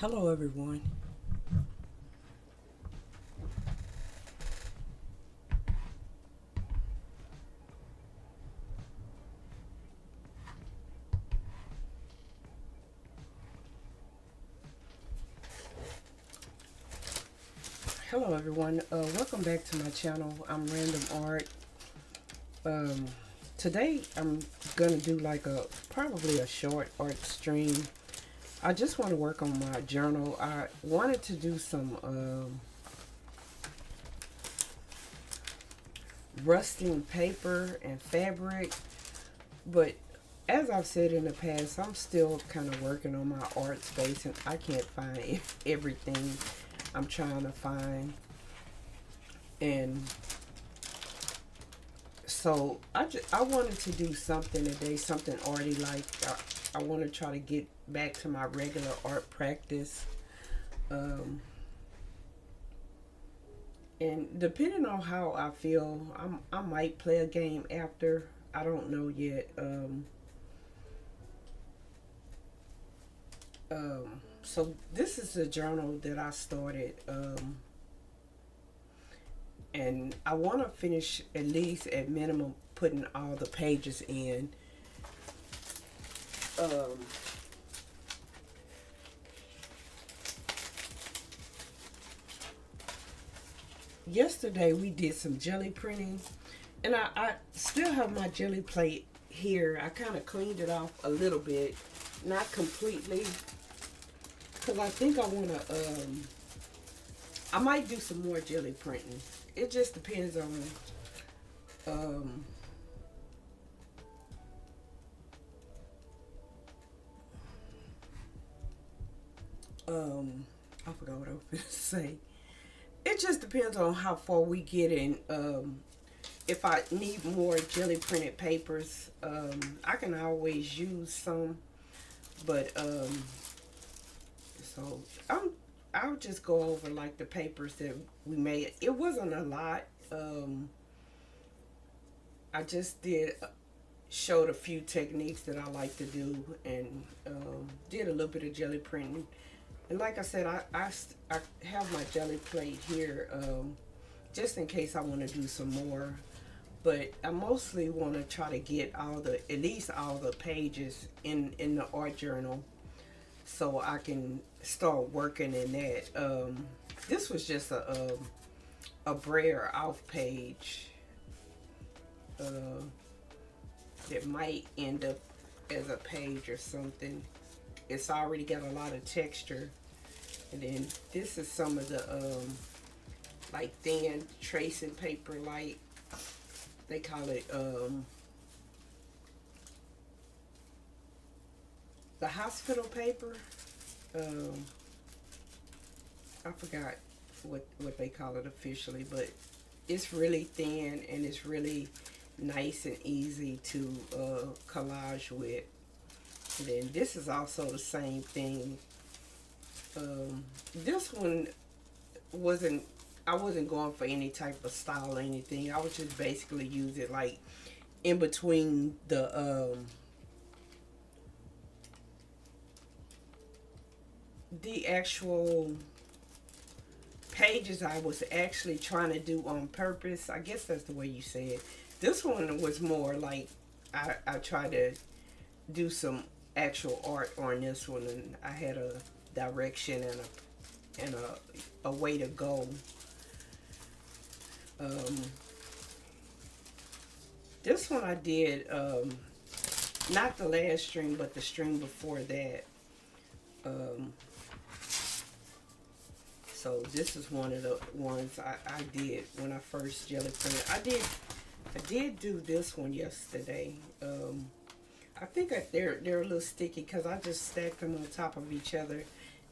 Hello, everyone. Hello, everyone. Welcome back to my channel. I'm Random Art. Um, Today, I'm gonna do like probably a short art stream. I just want to work on my journal. I wanted to do some rusting paper and fabric, but as I've said in the past, I'm still kind of working on my art space, and I can't find everything I'm trying to find. And so I wanted to do something today, something arty like I want to try to get back to my regular art practice. Um, and depending on how I feel, I might play a game after. I don't know yet. So this is a journal that I started, and I want to finish at least at minimum putting all the pages in. Um, Yesterday we did some jelly printing, and I still have my jelly plate here. I kind of cleaned it off a little bit, not completely, because I think I want to. I might do some more jelly printing. It just depends on um, I forgot what I was going to say. It just depends on how far we get in. If I need more jelly printed papers, I can always use some. But so I'll just go over like the papers that we made. It wasn't a lot. I just showed a few techniques that I like to do, and did a little bit of jelly printing. And like I said, I have my jelly plate here, just in case I want to do some more. But I mostly want to try to get at least all the pages in the art journal, so I can start working in that. This was just a brayer off page uh, that might end up as a page or something. It's already got a lot of texture. And then this is some of the like thin tracing paper, like they call it the hospital paper. Um, I forgot what they call it officially, but it's really thin and it's really nice and easy to collage with. And then this is also the same thing. This one wasn't, I wasn't going for any type of style or anything. I was just basically use it like in between the actual pages I was actually trying to do on purpose. I guess that's the way you say it. This one was more like I tried to do some actual art on this one, and I had a direction and a way to go. Um, this one I did not the last stream, but the stream before that. Um, so this is one of the ones I did when I first jelly printed. I did do this one yesterday. I think they're a little sticky because I just stacked them on top of each other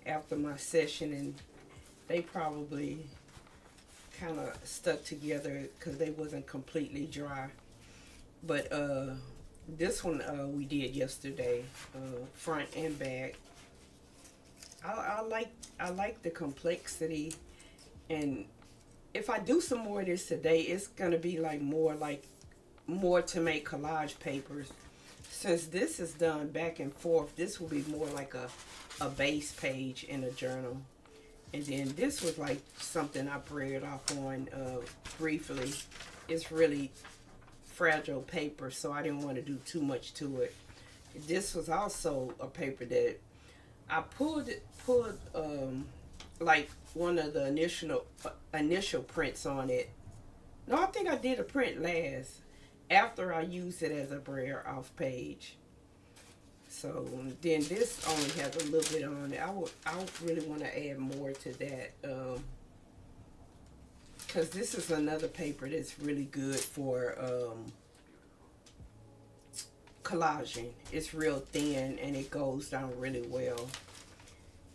after my session, and they probably kind of stuck together because they wasn't completely dry. But this one we did yesterday, front and back. I like the complexity, and if I do some more of this today, it's gonna be like more to make collage papers. Since this is done back and forth, this will be more like a base page in a journal. And then this was like something I prayed off on briefly. It's really fragile paper, so I didn't want to do too much to it. This was also a paper that I pulled like one of the initial prints on it. No, I think I did a print last after I used it as a braille off page. So then this only has a little bit on it. I would really want to add more to that because this is another paper that's really good for collaging. It's real thin and it goes down really well.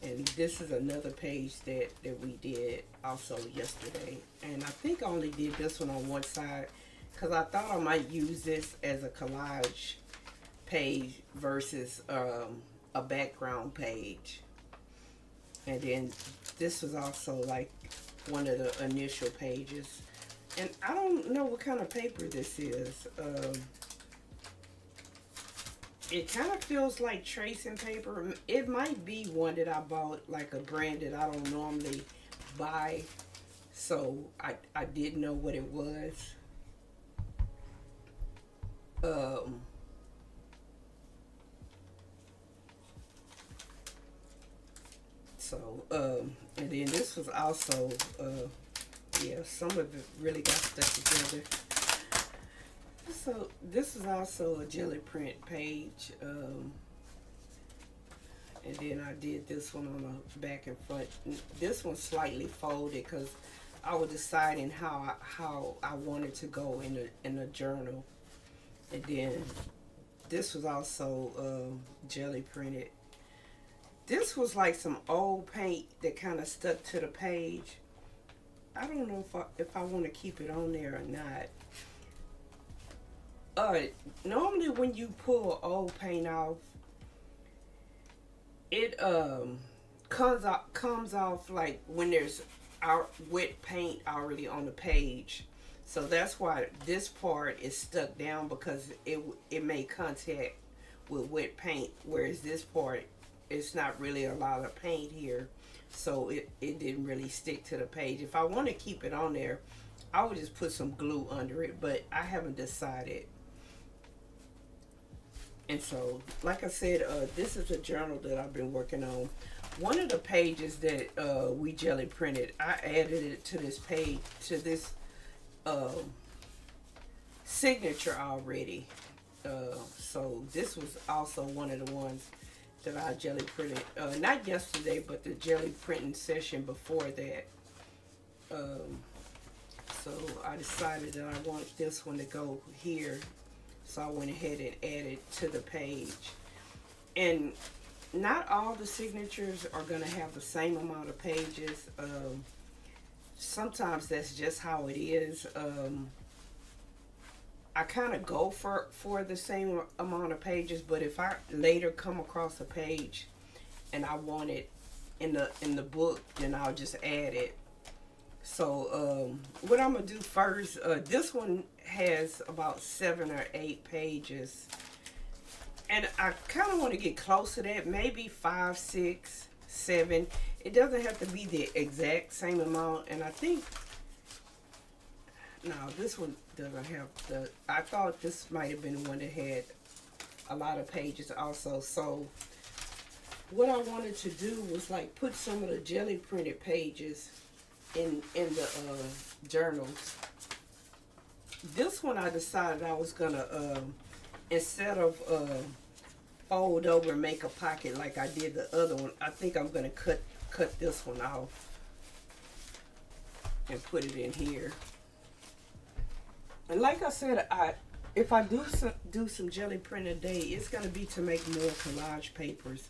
And this is another page that we did also yesterday. And I think I only did this one on one side because I thought I might use this as a collage page versus a background page. And then this was also like one of the initial pages. And I don't know what kind of paper this is. It kind of feels like tracing paper. It might be one that I bought, like a brand that I don't normally buy. So I didn't know what it was. And then this was also, yeah, some of it really got stuck together. So this is also a Gelli print page, and then I did this one on the back and front. This one's slightly folded because I was deciding how I wanted to go in a journal. And then this was also Gelli printed. This was like some old paint that kind of stuck to the page. I don't know if I want to keep it on there or not. Normally when you pull old paint off, it comes off like when there's wet paint already on the page. So that's why this part is stuck down, because it made contact with wet paint, whereas this part, it's not really a lot of paint here, so it didn't really stick to the page. If I want to keep it on there, I would just put some glue under it, but I haven't decided. And so, like I said, this is a journal that I've been working on. One of the pages that we Gelli printed, I added it to this page, to this signature already. So this was also one of the ones that I Gelli printed. Not yesterday, but the Gelli printing session before that. So I decided that I want this one to go here. So I went ahead and added to the page. And not all the signatures are going to have the same amount of pages. Sometimes that's just how it is. I kind of go for the same amount of pages, but if I later come across a page and I want it in the book, then I'll just add it. So what I'm gonna do first, this one has about 7 or 8 pages, and I kind of want to get close to that, maybe 5, 6, 7. It doesn't have to be the exact same amount. And I think, no, this one doesn't have the, I thought this might have been one that had a lot of pages also. So what I wanted to do was like put some of the Gelli printed pages in the journals. This one I decided I was gonna instead of fold over and make a pocket like I did the other one, I think I'm gonna cut this one off and put it in here. And like I said, if I do some Gelli print a day, it's gonna be to make more collage papers.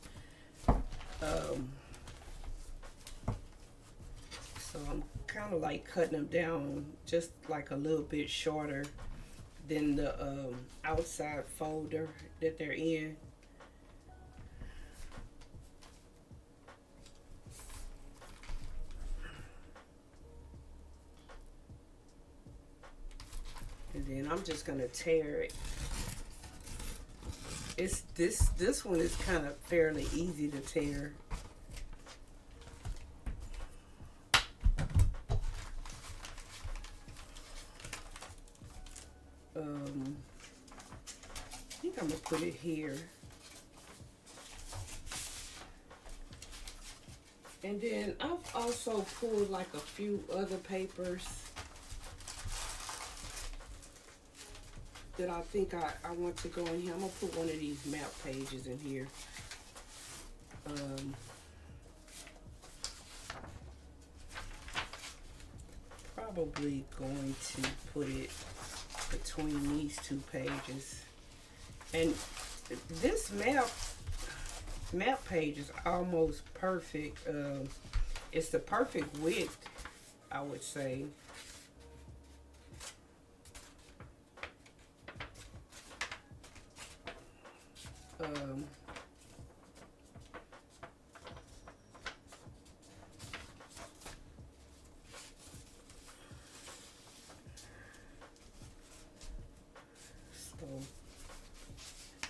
So I'm kind of like cutting them down just like a little bit shorter than the outside folder that they're in. And then I'm just gonna tear it. It's this one is kind of fairly easy to tear. I think I'm gonna put it here. And then I've also pulled like a few other papers that I think I want to go in here. I'm gonna put one of these map pages in here. Probably going to put it between these two pages. And this map page is almost perfect. It's the perfect width, I would say.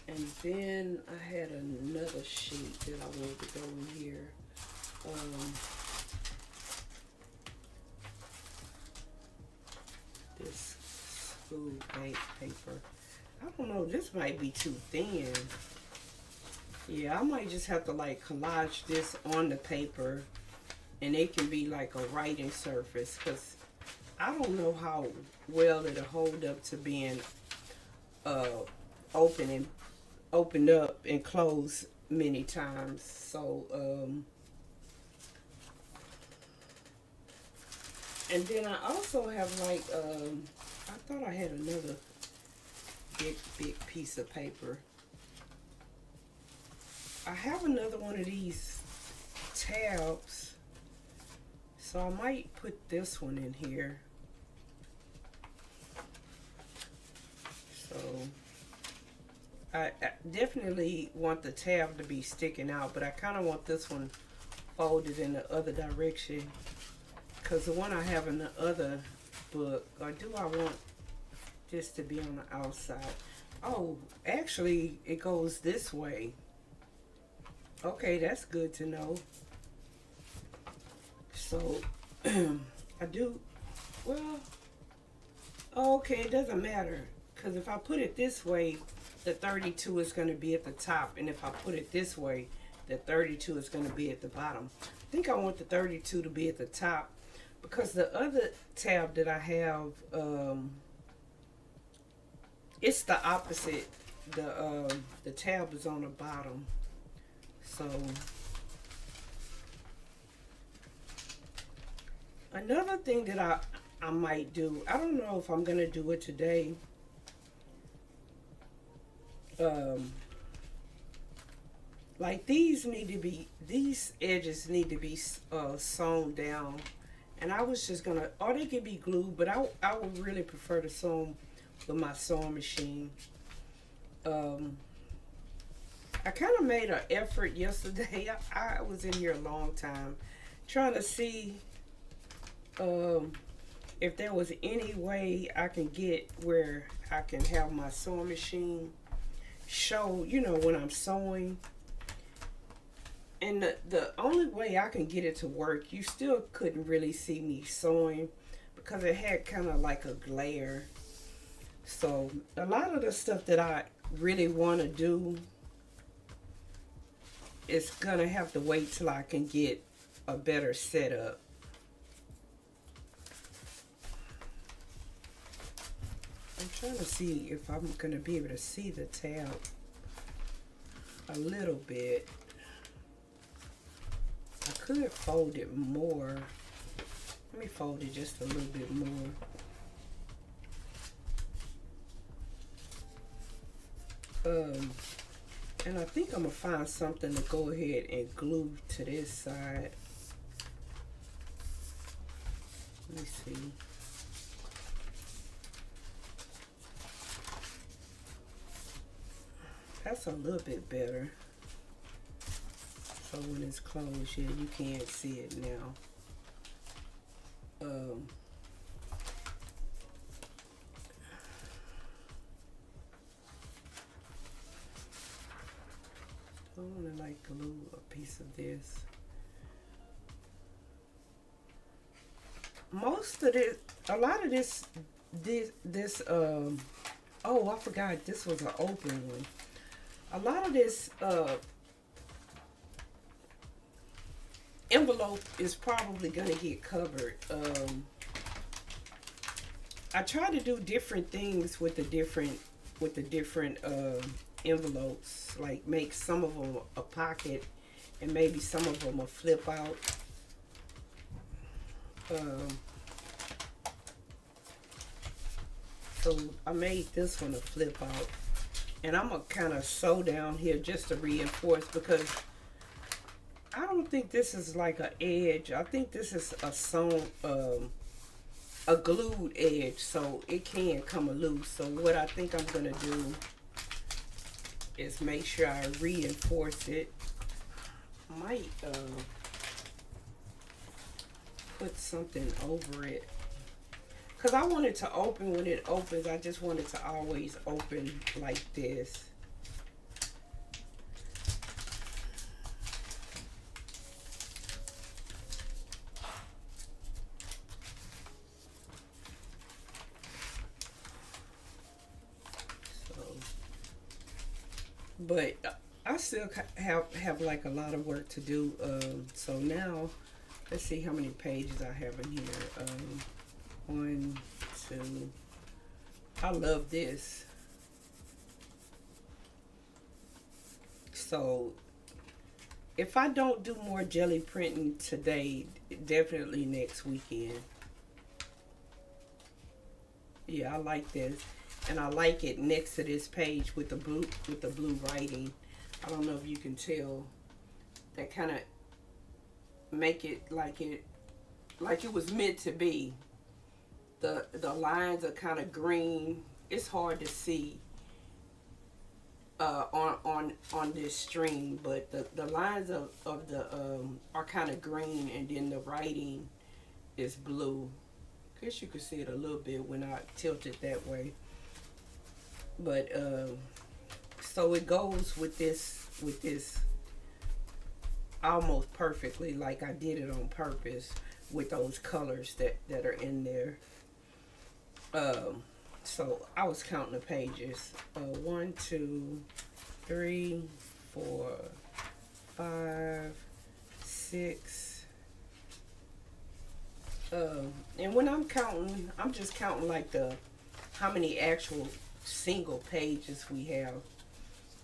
And then I had another sheet that I wanted to go in here. This school bank paper. I don't know, this might be too thin. Yeah, I might just have to like collage this on the paper, and it can be like a writing surface, because I don't know how well it'll hold up to being opened up and closed many times. So and then I also have like I thought I had another big piece of paper. I have another one of these tabs, so I might put this one in here. So I definitely want the tab to be sticking out, but I kind of want this one folded in the other direction, because the one I have in the other book, or do I want this to be on the outside? Oh, actually it goes this way. Okay, that's good to know. So I do, well, okay, it doesn't matter, because if I put it this way, the 32 is going to be at the top, and if I put it this way, the 32 is going to be at the bottom. I think I want the 32 to be at the top, because the other tab that I have, it's the opposite. The tab is on the bottom. So another thing that I might do, I don't know if I'm going to do it today. Like these edges need to be sewn down, and I was just gonna, or they could be glued, but I would really prefer to sew them with my sewing machine. I kind of made an effort yesterday. I was in here a long time trying to see if there was any way I can get where I can have my sewing machine show, you know, when I'm sewing. And the only way I can get it to work, you still couldn't really see me sewing, because it had kind of like a glare. So a lot of the stuff that I really want to do is gonna have to wait till I can get a better setup. I'm trying to see if I'm gonna be able to see the tab a little bit. I could fold it more. Let me fold it just a little bit more. And I think I'm gonna find something to go ahead and glue to this side. Let me see. That's a little bit better. So when it's closed, yeah, you can't see it now. I want to like glue a piece of this. Most of this, a lot of this, oh, I forgot this was an open one. A lot of this, envelope is probably gonna get covered. I try to do different things with the different envelopes, like make some of them a pocket and maybe some of them a flip out. So I made this one a flip out, and I'm gonna kind of sew down here just to reinforce, because I don't think this is like an edge. I think this is a sewn, a glued edge, so it can come loose. So what I think I'm gonna do is make sure I reinforce it. Might put something over it, because I want it to open. When it opens, I just want it to always open like this. But I still have like a lot of work to do. So now, let's see how many pages I have in here. 1, 2. I love this. So if I don't do more jelly printing today, definitely next weekend. Yeah, I like this. And I like it next to this page with the blue writing. I don't know if you can tell. That kind of make it like it was meant to be. The lines are kind of green. It's hard to see on this stream, but the lines of the are kind of green, and then the writing is blue. I guess you could see it a little bit when I tilt it that way. But so it goes with this almost perfectly, like I did it on purpose with those colors that are in there. So I was counting the pages. 1, 2, 3, 4, 5, 6. And when I'm counting, I'm just counting like how many actual single pages we have,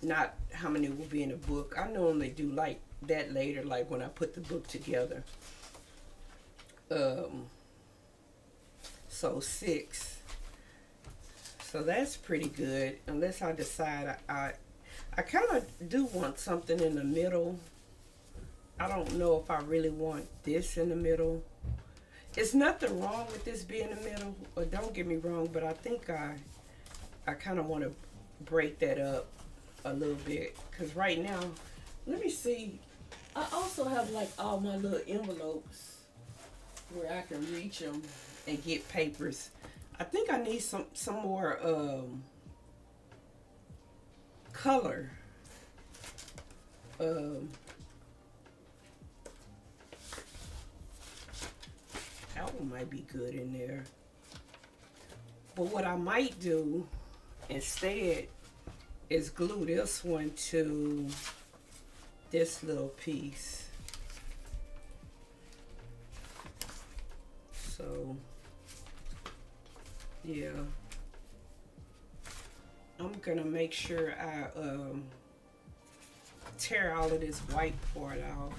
not how many will be in a book. I normally do like that later, like when I put the book together. So 6. So that's pretty good, unless I decide I kind of do want something in the middle. I don't know if I really want this in the middle. It's nothing wrong with this being in the middle, or don't get me wrong, but I think I kind of want to break that up a little bit, because right now, let me see, I also have like all my little envelopes where I can reach them and get papers. I think I need some more color. That one might be good in there. But what I might do instead is glue this one to this little piece. So yeah, I'm gonna make sure I tear all of this white part off.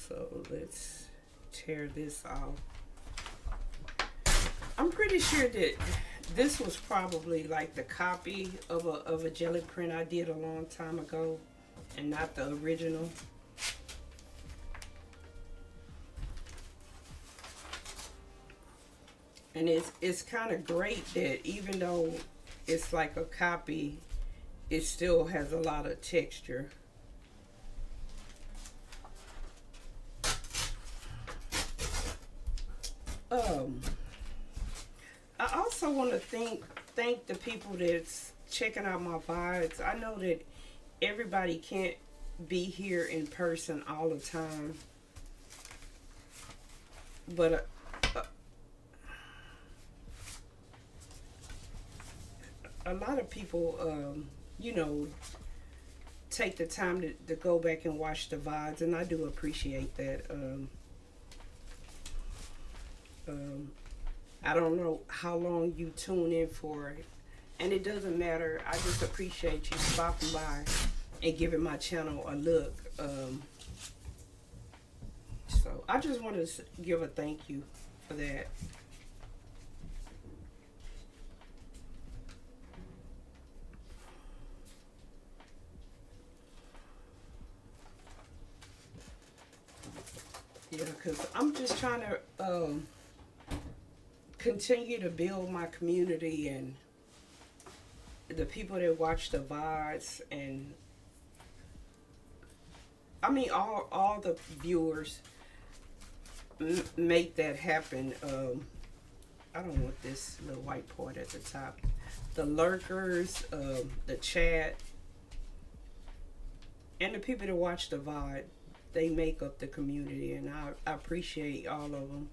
So let's tear this off. I'm pretty sure that this was probably like the copy of a jelly print I did a long time ago, and not the original. And it's kind of great that even though it's like a copy, it still has a lot of texture. I also want to thank the people that's checking out my VODs. I know that everybody can't be here in person all the time, but a lot of people, you know, take the time to go back and watch the VODs, and I do appreciate that. I don't know how long you tune in for, and it doesn't matter. I just appreciate you stopping by and giving my channel a look. So I just wanted to give a thank you for that. Yeah, because I'm just trying to continue to build my community and the people that watch the VODs, and I mean all the viewers make that happen. I don't want this little white part at the top. The lurkers, the chat, and the people that watch the VOD, they make up the community, and I appreciate all of them.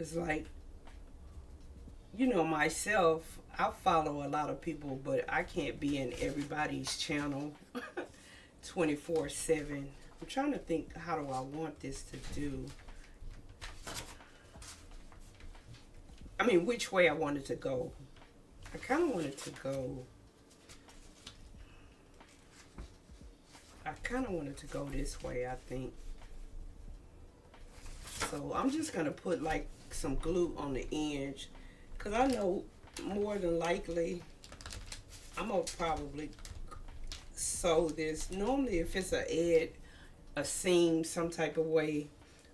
It's like, you know, myself, I follow a lot of people, but I can't be in everybody's channel 24/7. I'm trying to think, how do I want this to do? I mean, which way I wanted to go. I kind of wanted to go, this way, I think. So I'm just going to put like some glue on the edge, because I know more than likely I'm going to probably sew this. Normally if it's a seam some type of way,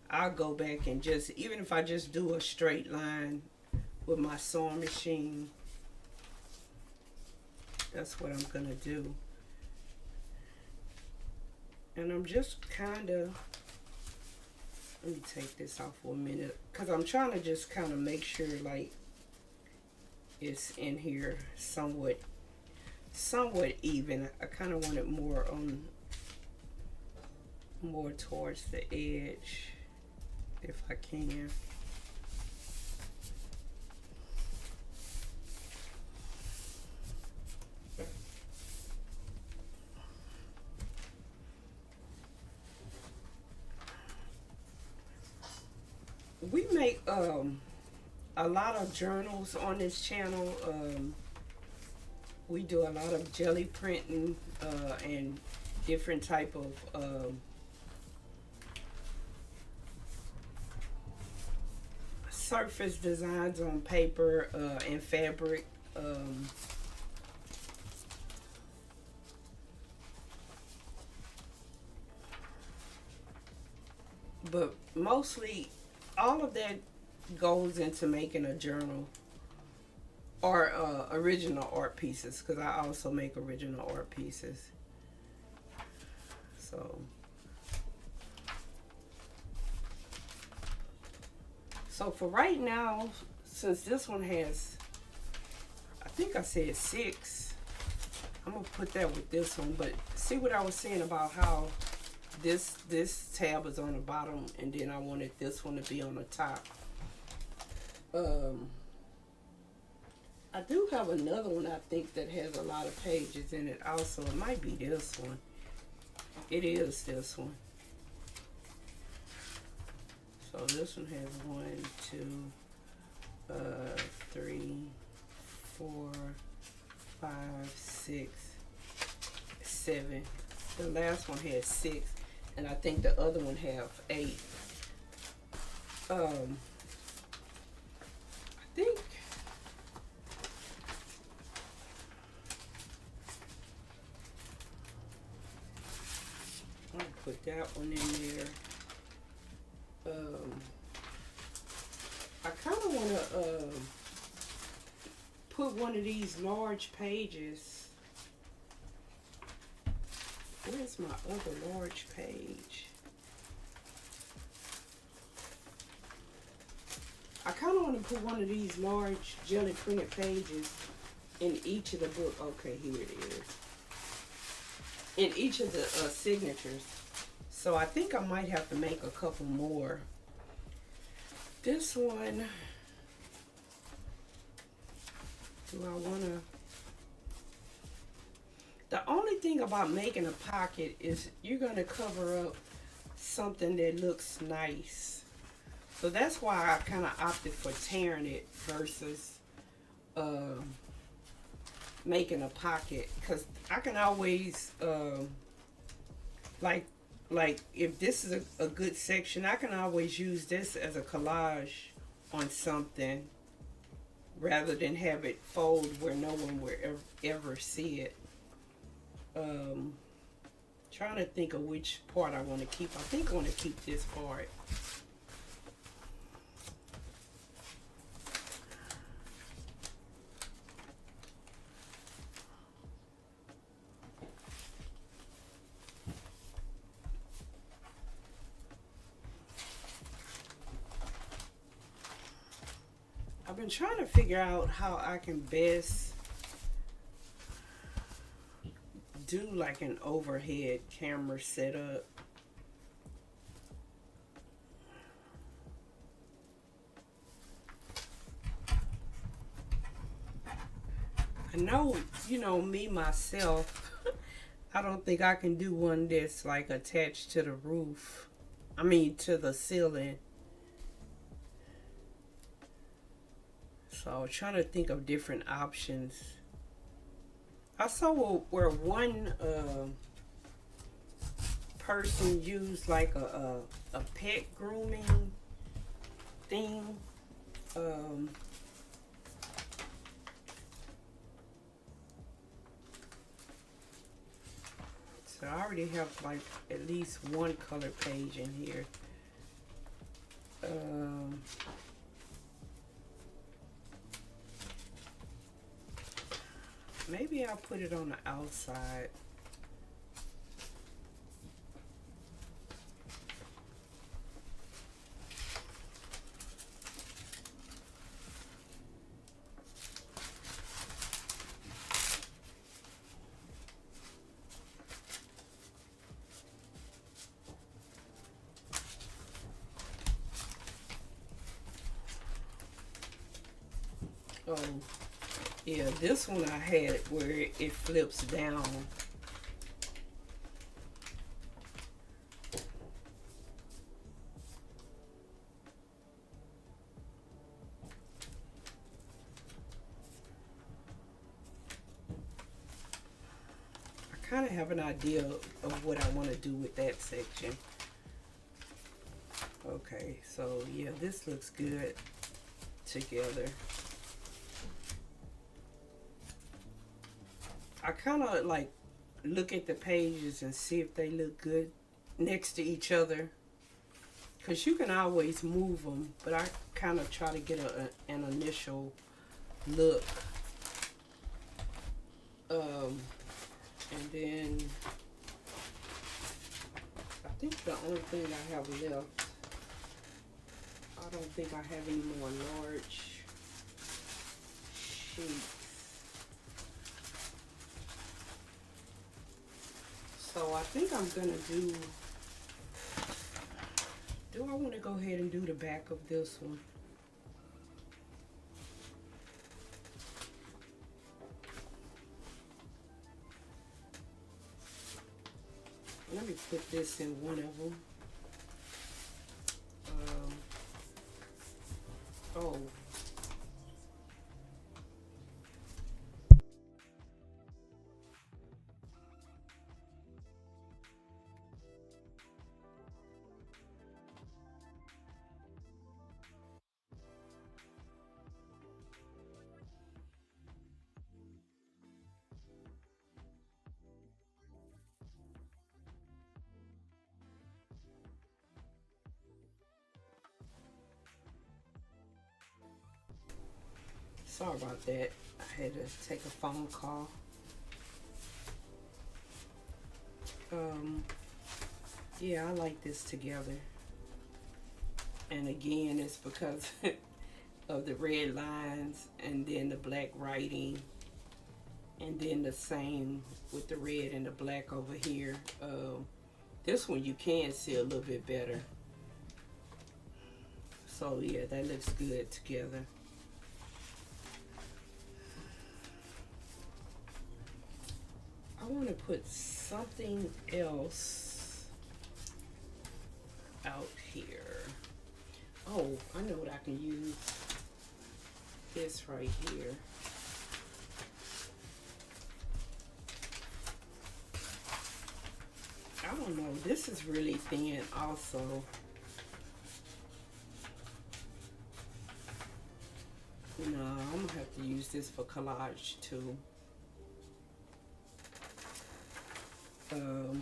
I'll go back and just, even if I just do a straight line with my sewing machine, that's what I'm going to do. And I'm just kind of, let me take this off for a minute, because I'm trying to just kind of make sure like it's in here somewhat even. I kind of want it more towards the edge if I can. We make a lot of journals on this channel. We do a lot of jelly printing and different type of surface designs on paper and fabric. But mostly all of that goes into making a journal or original art pieces, because I also make original art pieces. So for right now, since this one has, I think I said 6, I'm gonna put that with this one. But see what I was saying about how this tab is on the bottom, and then I wanted this one to be on the top. I do have another one, I think, that has a lot of pages in it also. It might be this one. It is this one. So this one has 1, 2, 3, 4, 5, 6, 7. The last one has 6, and I think the other one have 8. I think I'll put that one in there. I kind of want to put one of these large pages. Where's my other large page? I kind of want to put one of these large jelly printed pages in each of the book. Okay, here it is. In each of the signatures. So I think I might have to make a couple more. This one, do I want to? The only thing about making a pocket is you're going to cover up something that looks nice. So that's why I kind of opted for tearing it versus making a pocket. Because I can always, like if this is a good section, I can always use this as a collage on something rather than have it fold where no one will ever see it. Trying to think of which part I want to keep. I think I want to keep this part. I've been trying to figure out how I can best do like an overhead camera setup. I know, you know, me myself, I don't think I can do one that's like attached to the roof. I mean, to the ceiling. So I was trying to think of different options. I saw where one person used like a pet grooming thing. So I already have like at least one color page in here. Maybe I'll put it on the outside. Oh, yeah, this one I had where it flips down. I kind of have an idea of what I want to do with that section. Okay, so yeah, this looks good together. I kind of like look at the pages and see if they look good next to each other, because you can always move them, but I kind of try to get an initial look. And then I think the only thing I have left, I don't think I have any more large sheets. So I think I'm gonna do I want to go ahead and do the back of this one? Let me put this in one of them. Oh. Sorry about that. I had to take a phone call. Yeah, I like this together. And again, it's because of the red lines and then the black writing. And then the same with the red and the black over here. This one you can see a little bit better. So yeah, that looks good together. I want to put something else out here. Oh, I know what I can use. This right here. I don't know. This is really thin also. No, I'm gonna have to use this for collage too. So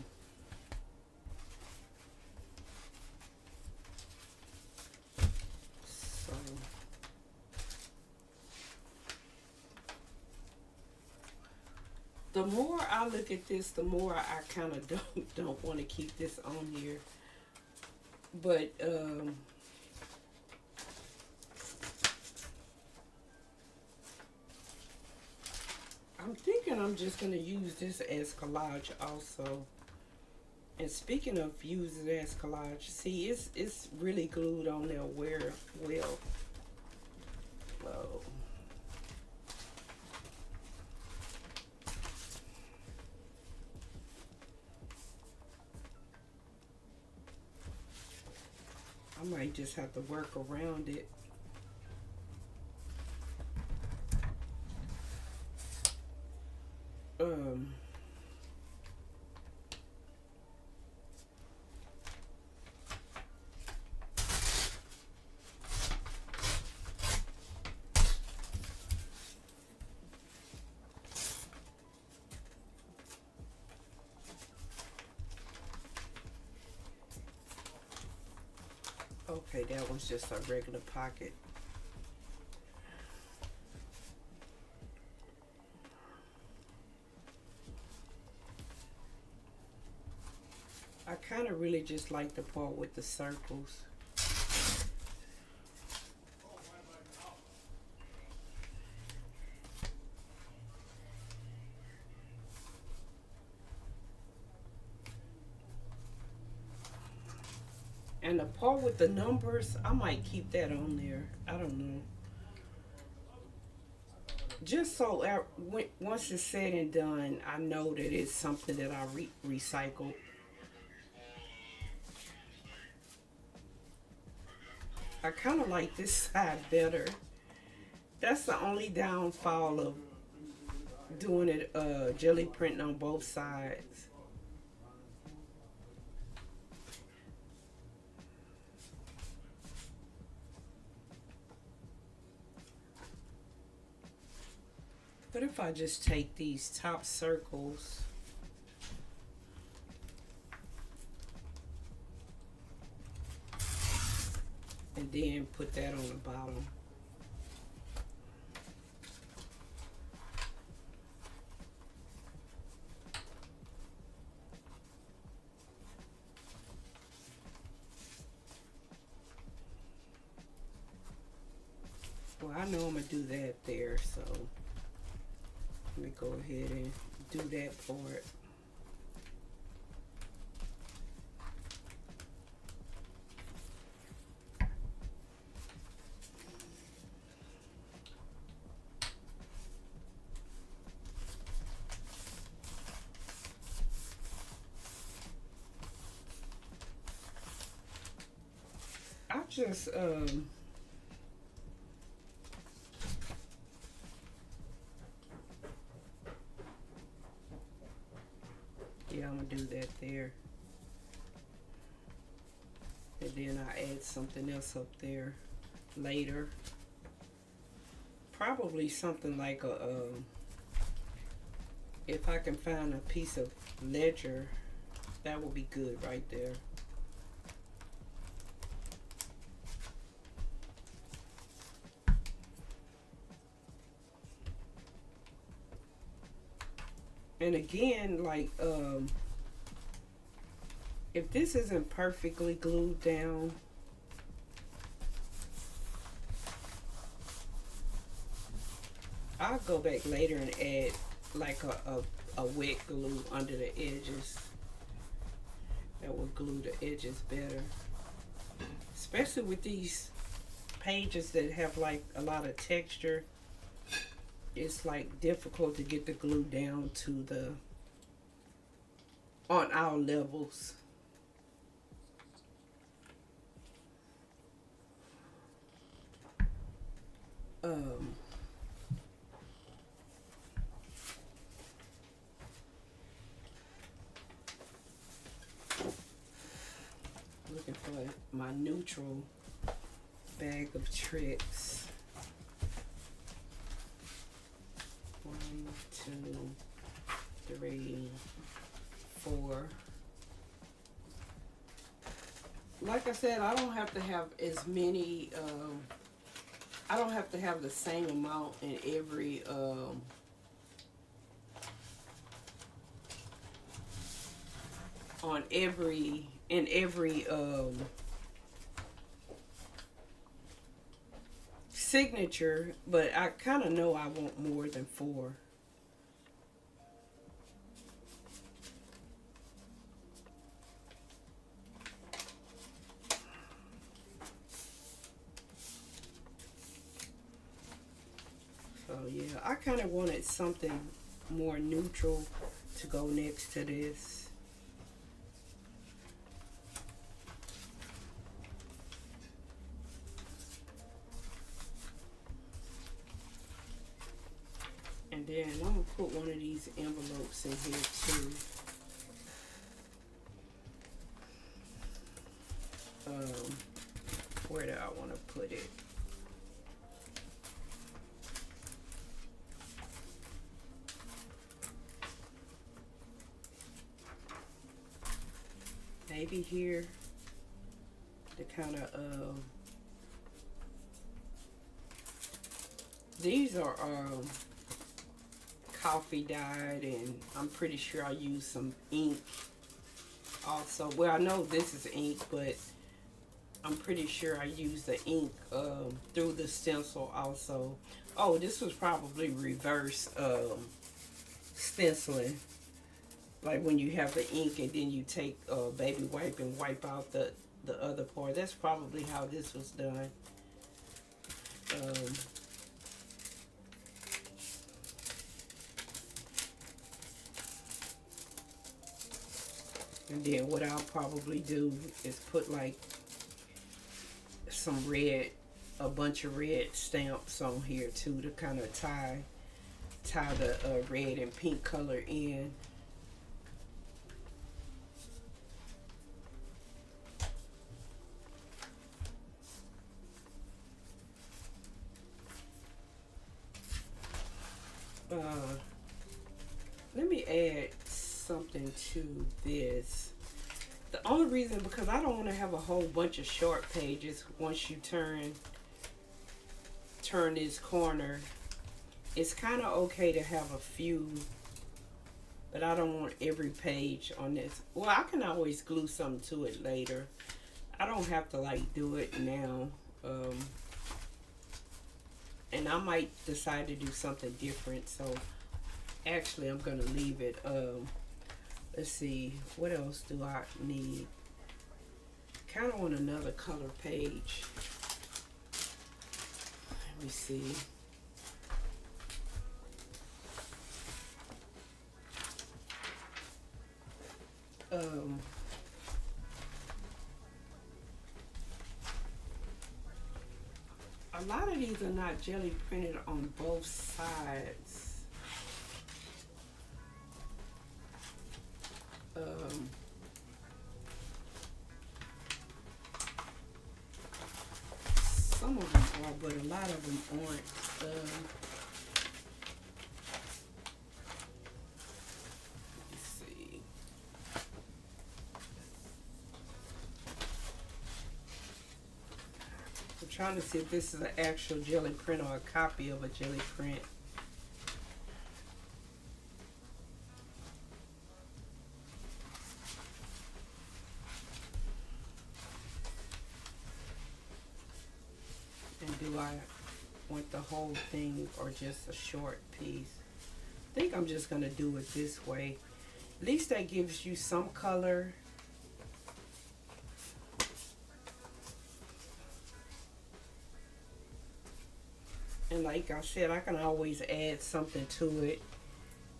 the more I look at this, the more I kind of don't want to keep this on here. But I'm thinking I'm just gonna use this as collage also. And speaking of using it as collage, see, it's really glued on there well. Oh. I might just have to work around it. Okay, that one's just a regular pocket. I kind of really just like the part with the circles. And the part with the numbers, I might keep that on there. I don't know. Just so once it's said and done, I know that it's something that I recycled. I kind of like this side better. That's the only downfall of doing it jelly printing on both sides. What if I just take these top circles and then put that on the bottom? Well, I know I'm gonna do that there, so let me go ahead and do that part. I just yeah, I'm gonna do that there. And then I add something else up there later. Probably something like a, if I can find a piece of ledger, that would be good right there. And again, like, if this isn't perfectly glued down, I'll go back later and add like a wet glue under the edges. That will glue the edges better. Especially with these pages that have like a lot of texture. It's like difficult to get the glue down to the, on our levels. Looking for my neutral bag of tricks. 1, 2, 3, 4. Like I said, I don't have to have as many, I don't have to have the same amount in every, in every signature, but I kind of know I want more than 4. So yeah, I kind of wanted something more neutral to go next to this. And then I'm going to put one of these envelopes in here too. Where do I want to put it? Maybe here to kind of, these are coffee dyed, and I'm pretty sure I used some ink also. Well, I know this is ink, but I'm pretty sure I used the ink through the stencil also. Oh, this was probably reverse stenciling. Like when you have the ink and then you take a baby wipe and wipe out the other part. That's probably how this was done. And then what I'll probably do is put like some red, a bunch of red stamps on here too, to kind of tie the red and pink color in. Let me add something to this. The only reason, because I don't want to have a whole bunch of short pages once you turn this corner. It's kind of okay to have a few, but I don't want every page on this. Well, I can always glue something to it later. I don't have to like do it now. And I might decide to do something different, so actually I'm gonna leave it. Let's see, what else do I need? Kind of want another color page. Let me see. A lot of these are not jelly printed on both sides. Some of them are, but a lot of them aren't. Let's see. I'm trying to see if this is an actual jelly print or a copy of a jelly print. do I want the whole thing or just a short piece? I think I'm just gonna do it this way. At least that gives you some color. And like I said, I can always add something to it.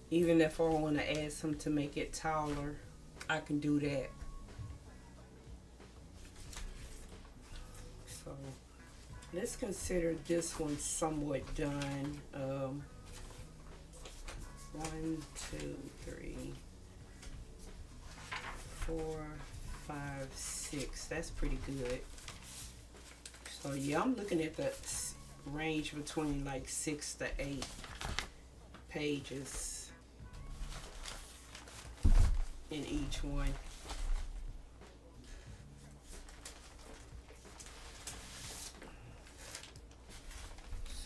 Even if I want to add something to make it taller, I can do that. So let's consider this one somewhat done. 1, 2, 3, 4, 5, 6. That's pretty good. So yeah, I'm looking at the range between like 6 to 8 pages in each one.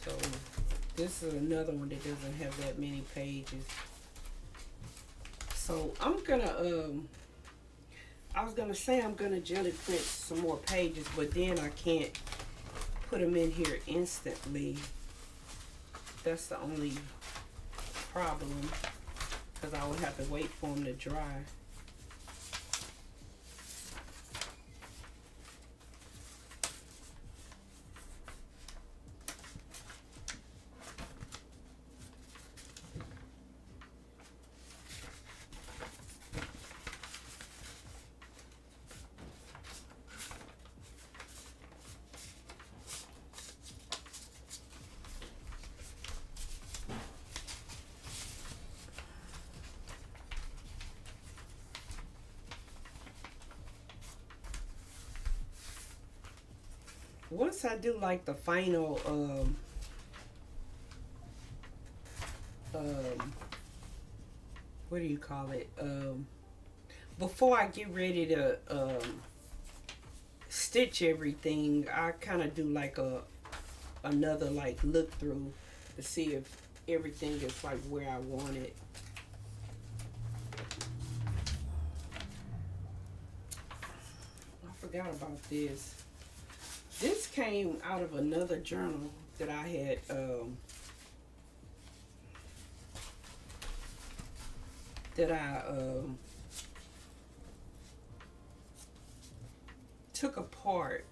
So this is another one that doesn't have that many pages. So I'm gonna I was gonna say I'm gonna jelly print some more pages, but then I can't put them in here instantly. That's the only problem, because I would have to wait for them to dry. Once I do like the final what do you call it, before I get ready to stitch everything, I kind of do like another like look through to see if everything is like where I want it. I forgot about this. This came out of another journal that I had took apart.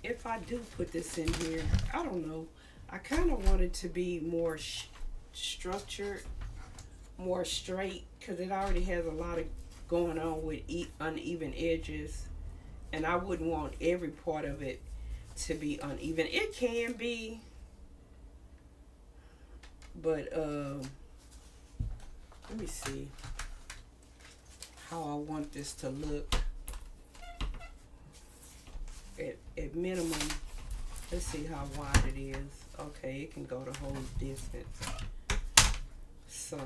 If I do put this in here, I don't know. I kind of want it to be more structured, more straight, because it already has a lot of going on with uneven edges, and I wouldn't want every part of it to be uneven. It can be, but let me see how I want this to look. At minimum, let's see how wide it is. Okay, it can go the whole distance. So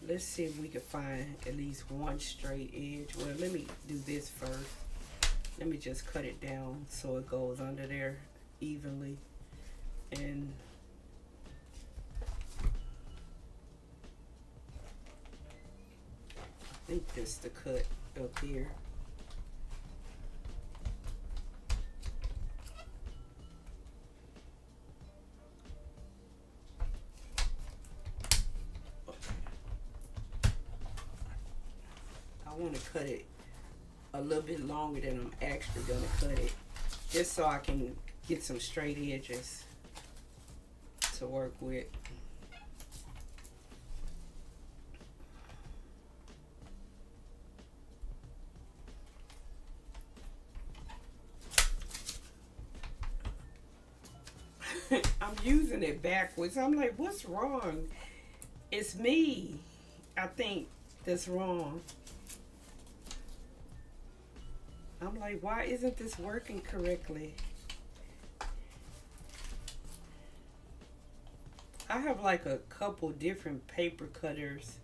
let's see if we can find at least one straight edge. Well, let me do this first. Let me just cut it down so it goes under there evenly. And I think this is the cut up here. I want to cut it a little bit longer than I'm actually going to cut it, just so I can get some straight edges to work with. I'm using it backwards. I'm like, what's wrong? It's me, I think, that's wrong. I'm like, why isn't this working correctly? I have like a couple different paper cutters,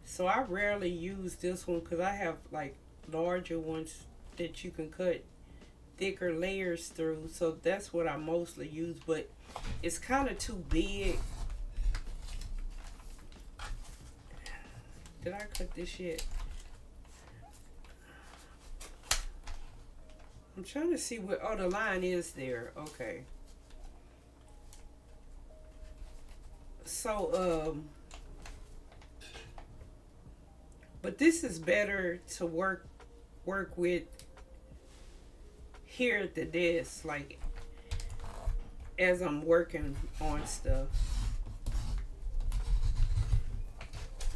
so I rarely use this one because I have like larger ones that you can cut thicker layers through, so that's what I mostly use, but it's kind of too big. Did I cut this yet? I'm trying to see where, oh, the line is there. Okay. So, but this is better to work with here at the desk, like as I'm working on stuff.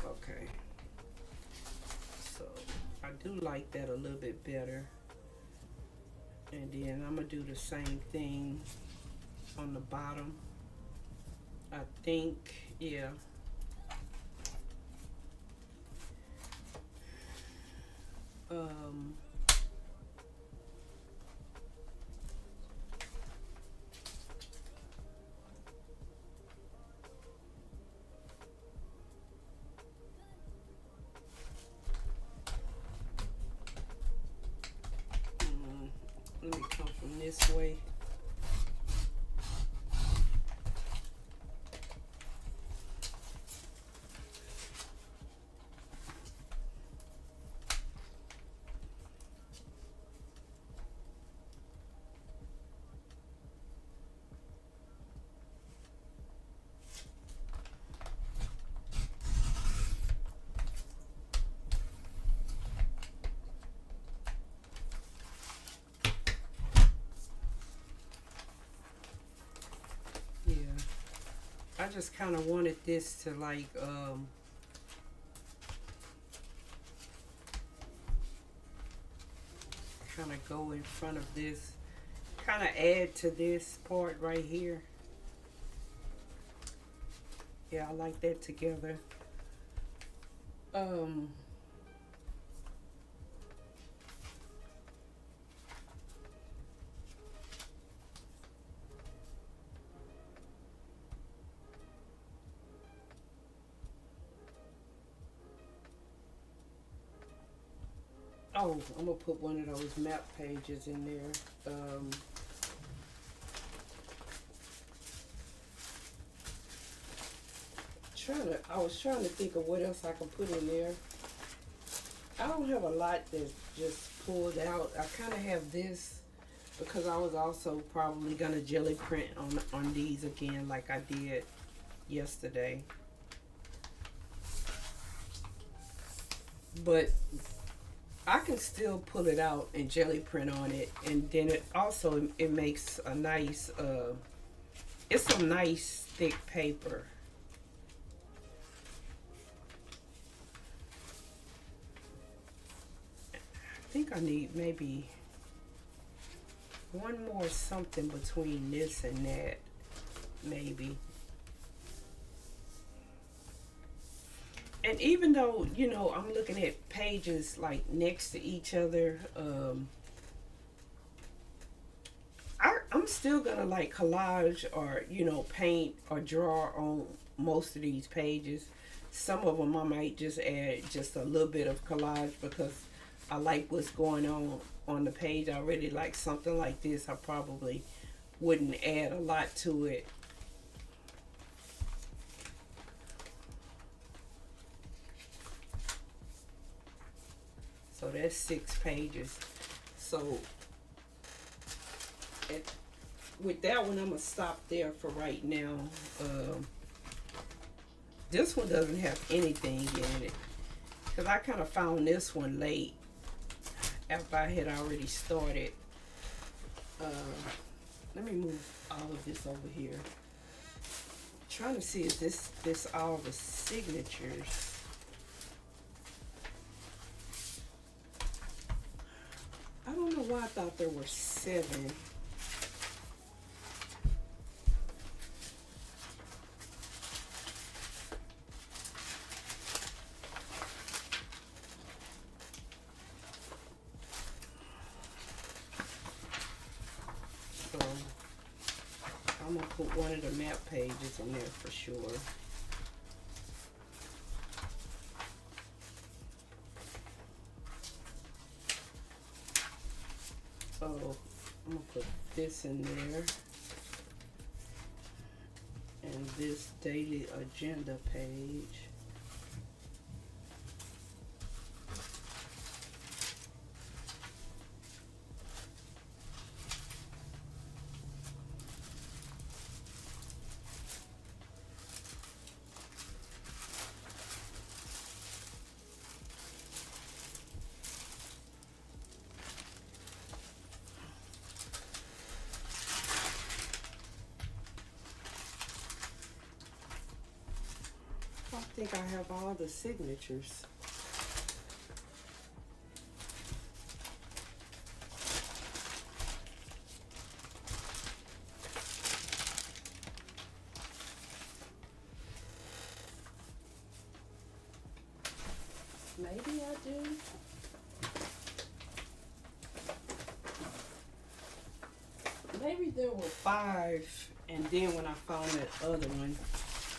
Okay. So I do like that a little bit better. And then I'm gonna do the same thing on the bottom. I think, yeah. Um, let me come from this way. Yeah. I just kind of wanted this to like, kind of go in front of this, kind of add to this part right here. Yeah, I like that together. Um, oh, I'm gonna put one of those map pages in there. I was trying to think of what else I can put in there. I don't have a lot that just pulled out. I kind of have this because I was also probably gonna jelly print on these again like I did yesterday. But I can still pull it out and jelly print on it, and then it makes a nice it's some nice thick paper. I think I need maybe one more something between this and that, maybe. And even though, you know, I'm looking at pages like next to each other, I'm still gonna like collage or, you know, paint or draw on most of these pages. Some of them I might just add just a little bit of collage because I like what's going on the page. I really like something like this. I probably wouldn't add a lot to it. So that's 6 pages. So with that one, I'm gonna stop there for right now. This one doesn't have anything in it because I kind of found this one late after I had already started. Let me move all of this over here. I'm trying to see if this all the signatures. I don't know why I thought there were 7. So I'm gonna put one of the map pages in there for sure. So I'm gonna put this in there, and this daily agenda page. think I have all the signatures. Maybe I do. Maybe there were 5, and then when I found that other one,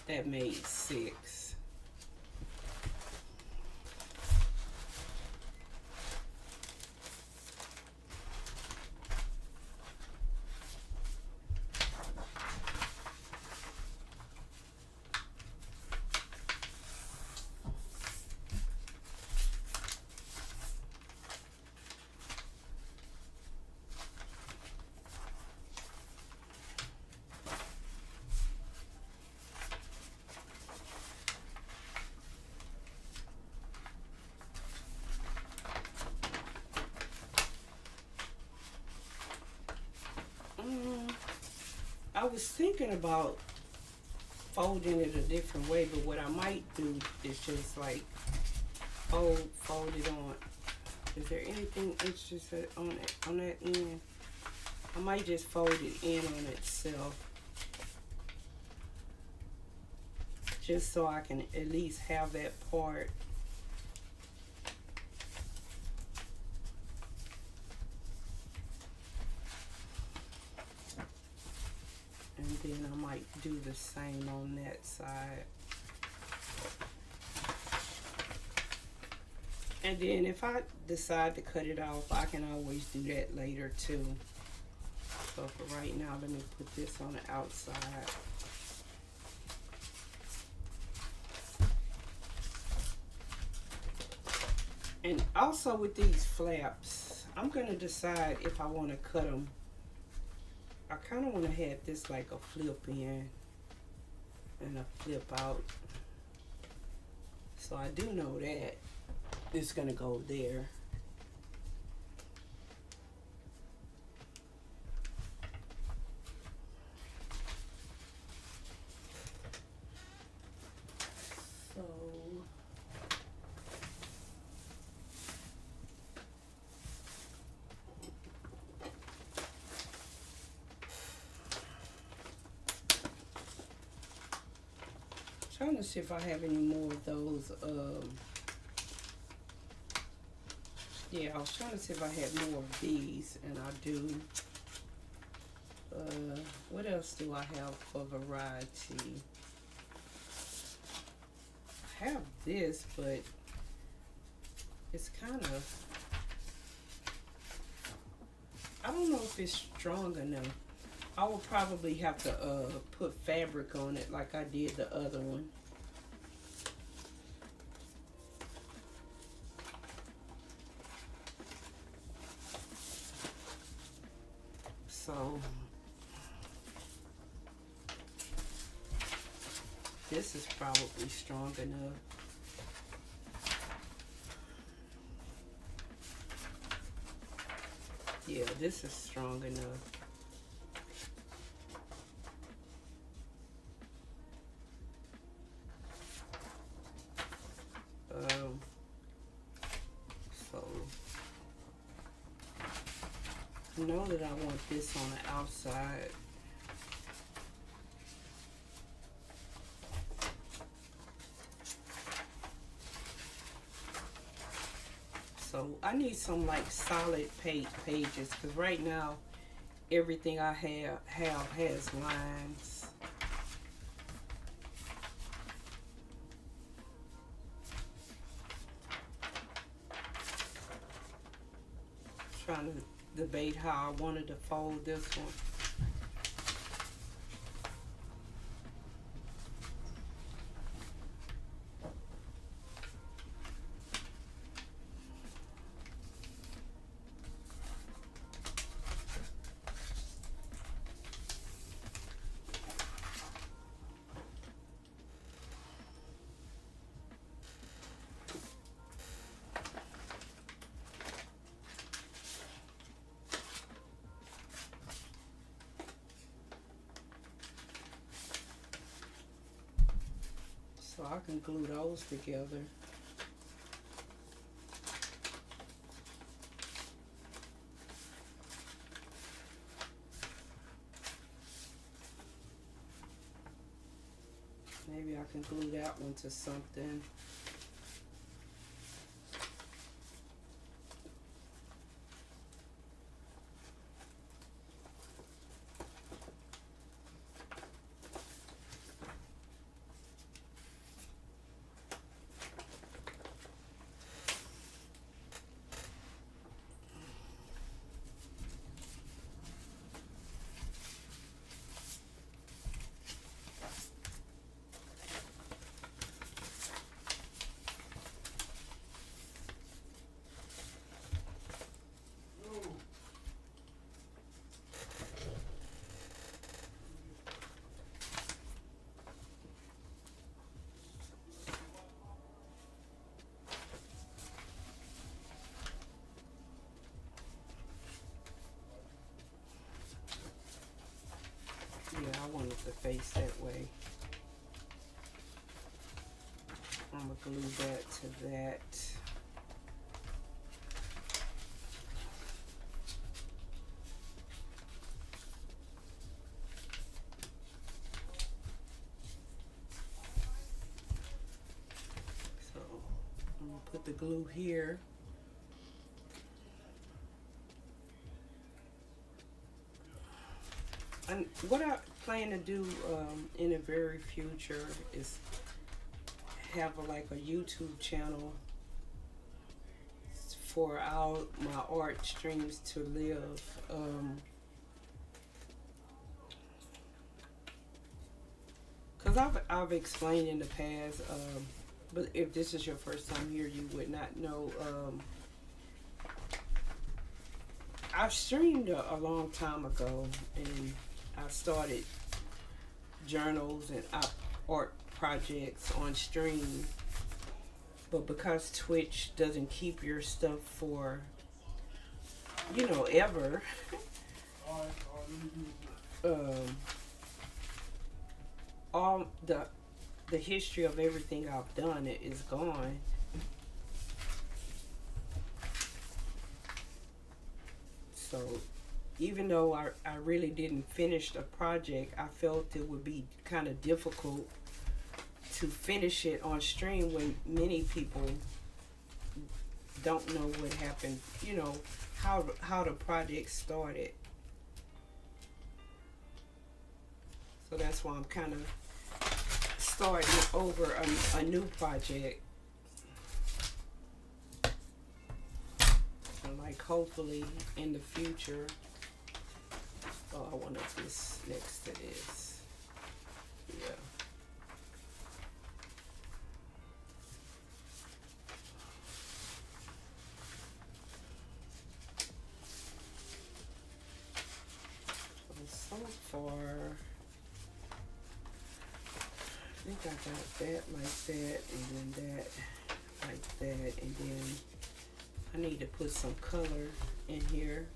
that made 6. I was thinking about folding it a different way, but what I might do is just like fold it on. Is there anything interesting on it, on that end? I might just fold it in on itself, just so I can at least have that part. And then I might do the same on that side. And then if I decide to cut it off, I can always do that later too. So for right now, let me put this on the outside. And also with these flaps, I'm gonna decide if I want to cut them. I kind of want to have this like a flip in and a flip out. So I do know that it's gonna go there. So trying to see if I have any more of those. Yeah, I was trying to see if I had more of these, and I do. What else do I have for variety? I have this, but it's kind of, I don't know if it's strong enough. I will probably have to put fabric on it like I did the other one. So this is probably strong enough. Yeah, this is strong enough. So I know that I want this on the outside. So I need some like solid pages, because right now everything I have has lines. Trying to debate how I wanted to fold this one. I can glue those together. Maybe I can glue that one to something. Yeah, I want it to face that way. I'm gonna glue that to that. So I'm gonna put the glue here. And what I plan to do in the very future is have like a YouTube channel for my art streams to live. Cause I've explained in the past, but if this is your first time here, you would not know. I've streamed a long time ago, and I started journals and art projects on stream, but because Twitch doesn't keep your stuff for, ever, all the history of everything I've done is gone. So even though I really didn't finish the project, I felt it would be kind of difficult to finish it on stream when many people don't know what happened, how the project started. So that's why I'm kind of starting over a new project. And like hopefully in the future, I want this next to this. Yeah. So far, I think I got that like that, and then that like that, and then I need to put some color in here.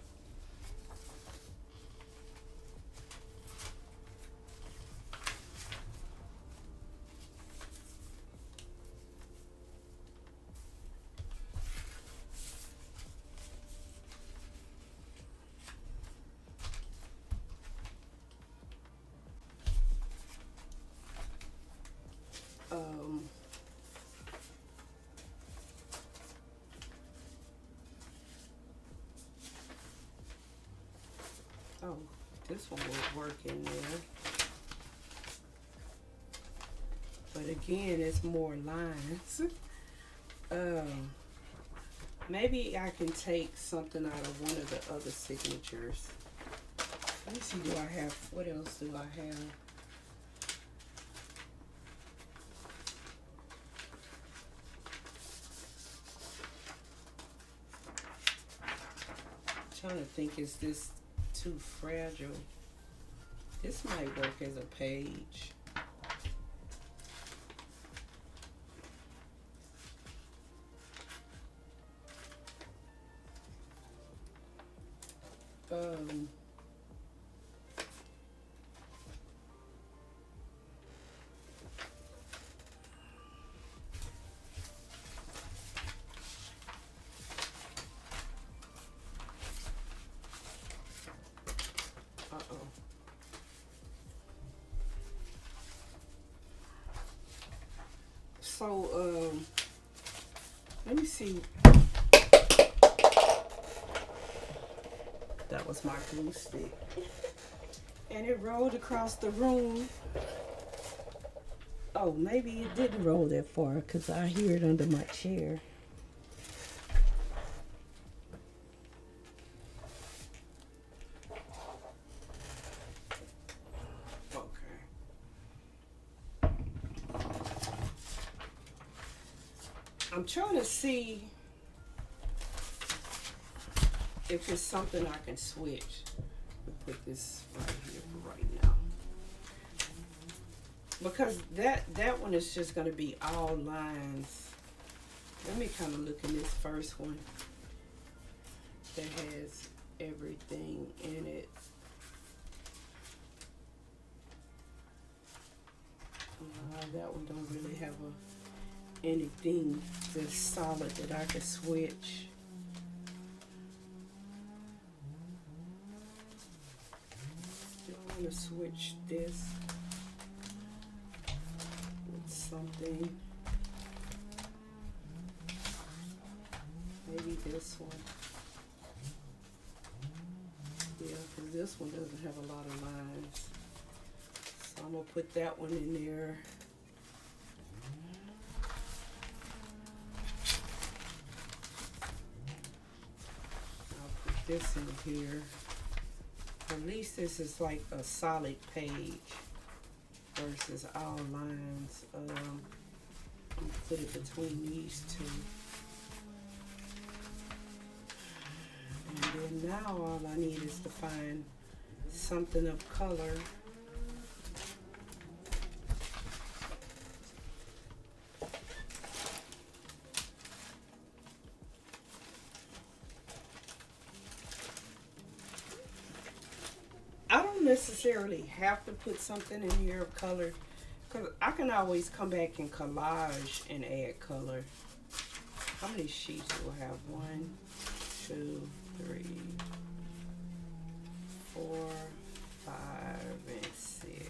Oh, this one will work in there. But again, it's more lines. Maybe I can take something out of one of the other signatures. Let me see, what else do I have? I'm trying to think, is this too fragile? This might work as a page. also, let me see. That was my glue stick. And it rolled across the room. Oh, maybe it didn't roll that far because I hear it under my chair. Okay. I'm trying to see if it's something I can switch. Put this right here for right now. Because that one is just going to be all lines. Let me kind of look in this first one that has everything in it. That one don't really have anything that's solid that I can switch. I want to switch this with something. Maybe this one. Yeah, because this one doesn't have a lot of lines. So I'm going to put that one in there. I'll put this in here. At least this is like a solid page versus all lines. I'm put it between these two. And then now all I need is to find something of color. I don't necessarily have to put something in here of color, because I can always come back and collage and add color. How many sheets do I have? 1, 2, 3, 4, 5, and 6.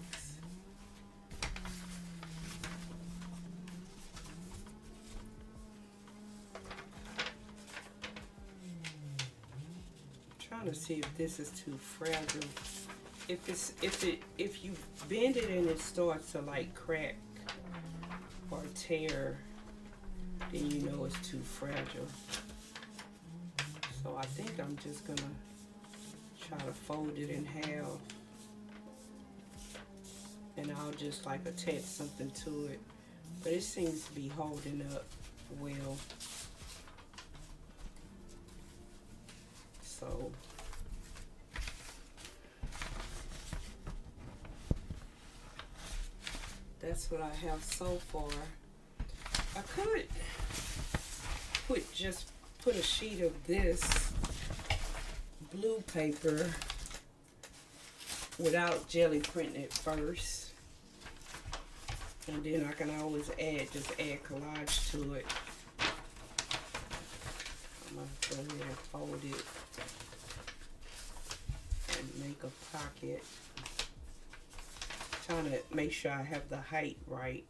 I'm trying to see if this is too fragile. If you bend it and it starts to like crack or tear, then you know it's too fragile. So I think I'm just gonna try to fold it in half, and I'll just like attach something to it. But it seems to be holding up well. So that's what I have so far. I could put a sheet of this blue paper without jelly printing it first, and then I can always add collage to it. I'm gonna go ahead and fold it and make a pocket. Trying to make sure I have the height right.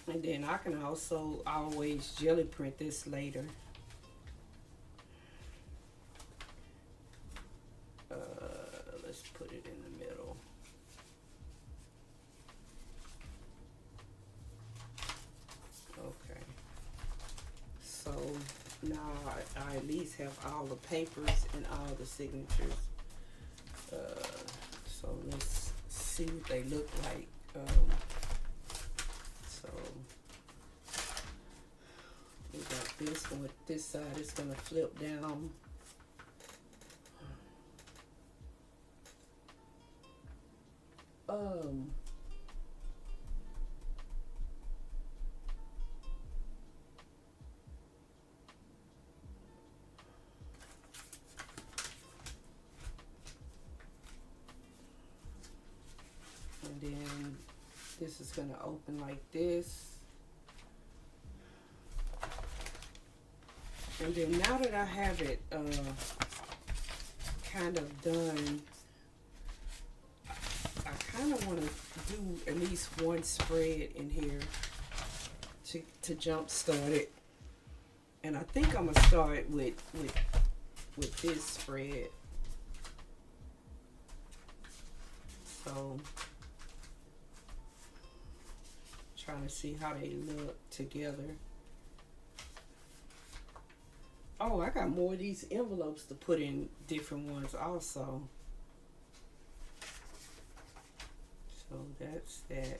And then I can also always jelly print this later. Let's put it in the middle. Okay. So now I at least have all the papers and all the signatures. So let's see what they look like. So we got this one. This side is gonna flip down. And then this is gonna open like this. And then now that I have it kind of done, I kind of want to do at least one spread in here to jump start it. And I think I'm gonna start with this spread. So trying to see how they look together. Oh, I got more of these envelopes to put in different ones also. So that's that.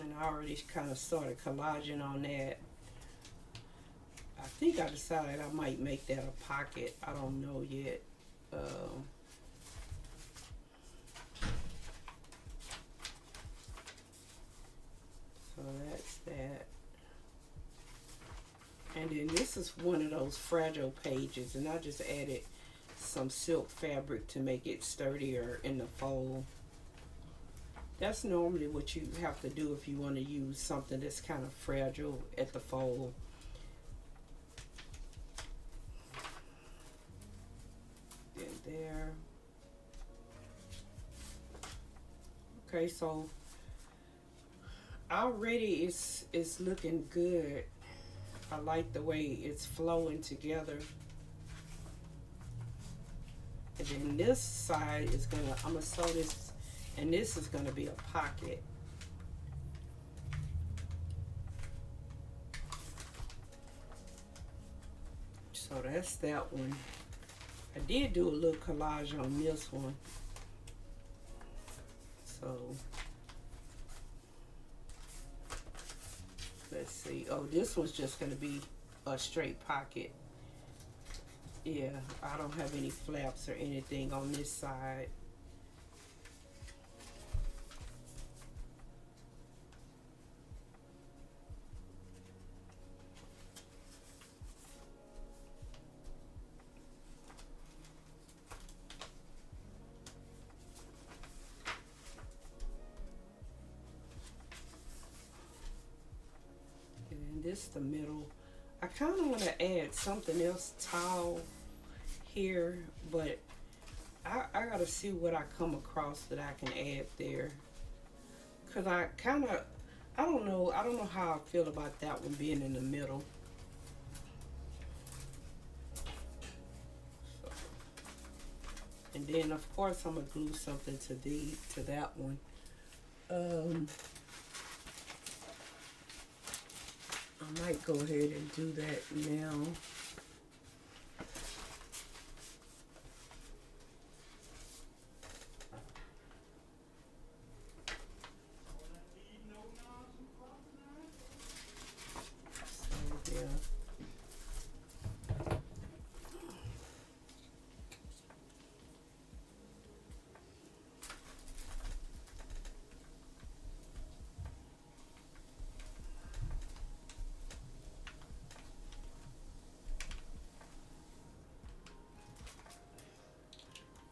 And I already kind of started collaging on that. I think I decided I might make that a pocket. I don't know yet. So that's that. And then this is one of those fragile pages, and I just added some silk fabric to make it sturdier in the fold. That's normally what you have to do if you want to use something that's kind of fragile at the fold. Then there. Okay, so already it's looking good. I like the way it's flowing together. And then this side is I'm gonna sew this, and this is gonna be a pocket. So that's that one. I did do a little collage on this one. So let's see. Oh, this one's just gonna be a straight pocket. Yeah, I don't have any flaps or anything on this side. And this is the middle. I kind of want to add something else tall here, but I gotta see what I come across that I can add there. Cause I don't know how I feel about that one being in the middle. So, and then of course I'm gonna glue something to that one. I might go ahead and do that now. So, yeah.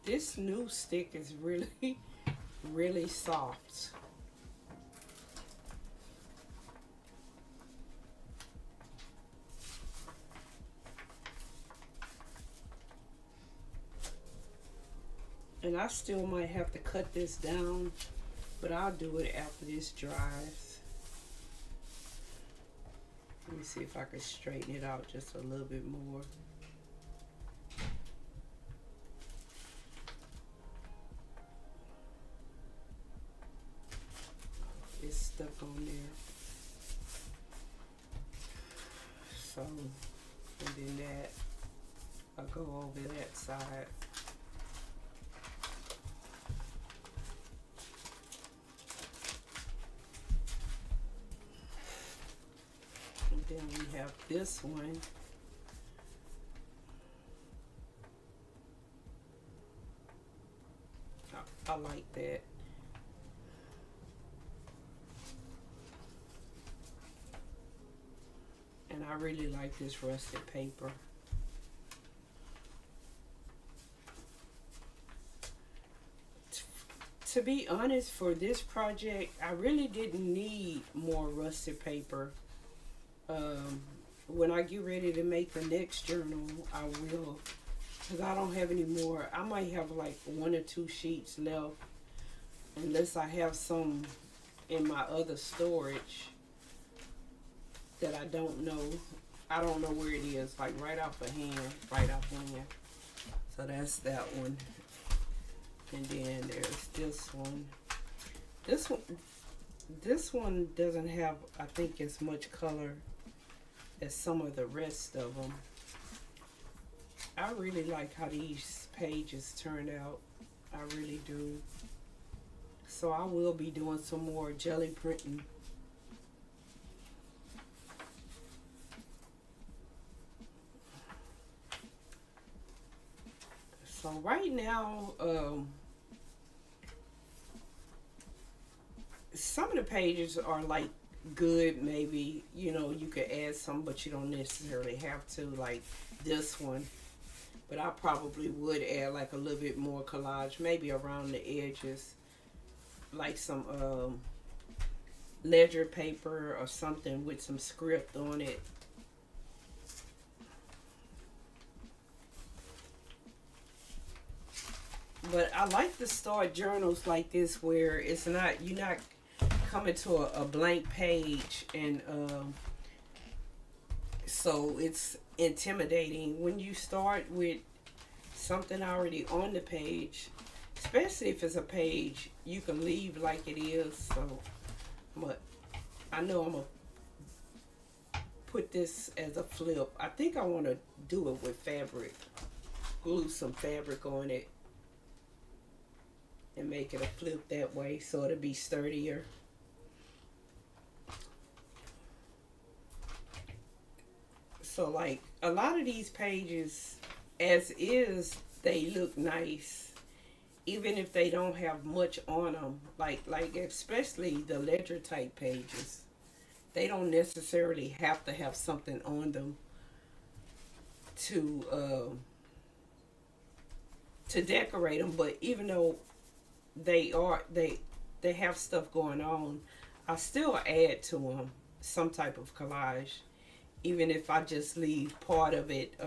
This new stick is really, really soft. And I still might have to cut this down, but I'll do it after this dries. Let me see if I can straighten it out just a little bit more. It's stuck on there. So, and then that, I'll go over that side. And then we have this one. I like that. And I really like this rusted paper. to be honest, for this project, I really didn't need more rusted paper. Um, when I get ready to make the next journal, I will, because I don't have any more. I might have like 1 or 2 sheets left, unless I have some in my other storage that I don't know. I don't know where it is, like right off of hand, right off hand. So that's that one. And then there's this one. This one, this one doesn't have, I think, as much color as some of the rest of them. I really like how these pages turned out. I really do. So I will be doing some more jelly printing. So right now, some of the pages are like good, maybe, you know, you could add some, but you don't necessarily have to, like this one. But I probably would add like a little bit more collage, maybe around the edges, like some ledger paper or something with some script on it. But I like to start journals like this where it's not, you're not coming to a blank page, and so it's intimidating when you start with something already on the page, especially if it's a page you can leave like it is. So I know I'm gonna put this as a flip. I think I want to do it with fabric, glue some fabric on it and make it a flip that way so it'll be sturdier. So like a lot of these pages as is, they look nice even if they don't have much on them, like especially the ledger type pages. They don't necessarily have to have something on them to decorate them, but even though they have stuff going on, I still add to them some type of collage, even if I just leave part of it.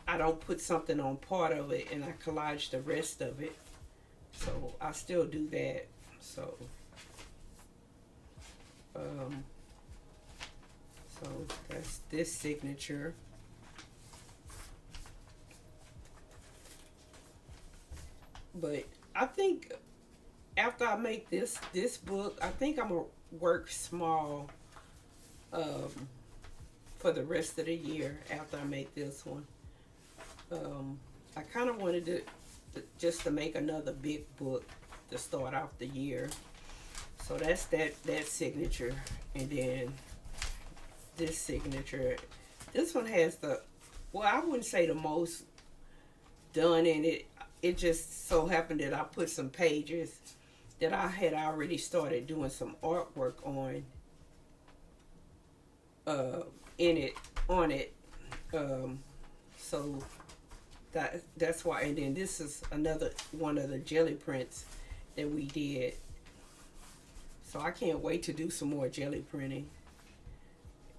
I don't put something on part of it and I collage the rest of it. So I still do that. So so that's this signature. But I think after I make this book, I think I'm gonna work small for the rest of the year after I make this one. I kind of wanted to just to make another big book to start off the year. So that's that signature, and then this signature. This one has the, well, I wouldn't say the most done in it. It just so happened that I put some pages that I had already started doing some artwork on in it, on it. So that's why. And then this is another one of the jelly prints that we did. So I can't wait to do some more jelly printing.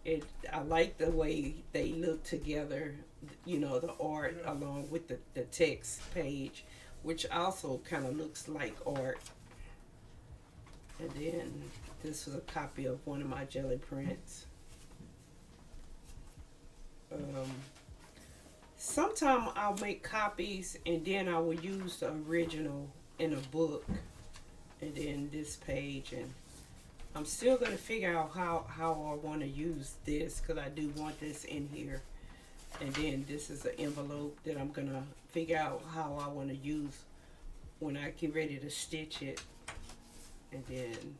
I like the way they look together, you know, the art along with the text page, which also kind of looks like art. And then this was a copy of one of my jelly prints. Sometime I'll make copies and then I will use the original in a book, and then this page. And I'm still going to figure out how I want to use this, because I do want this in here. And then this is an envelope that I'm going to figure out how I want to use when I get ready to stitch it. And then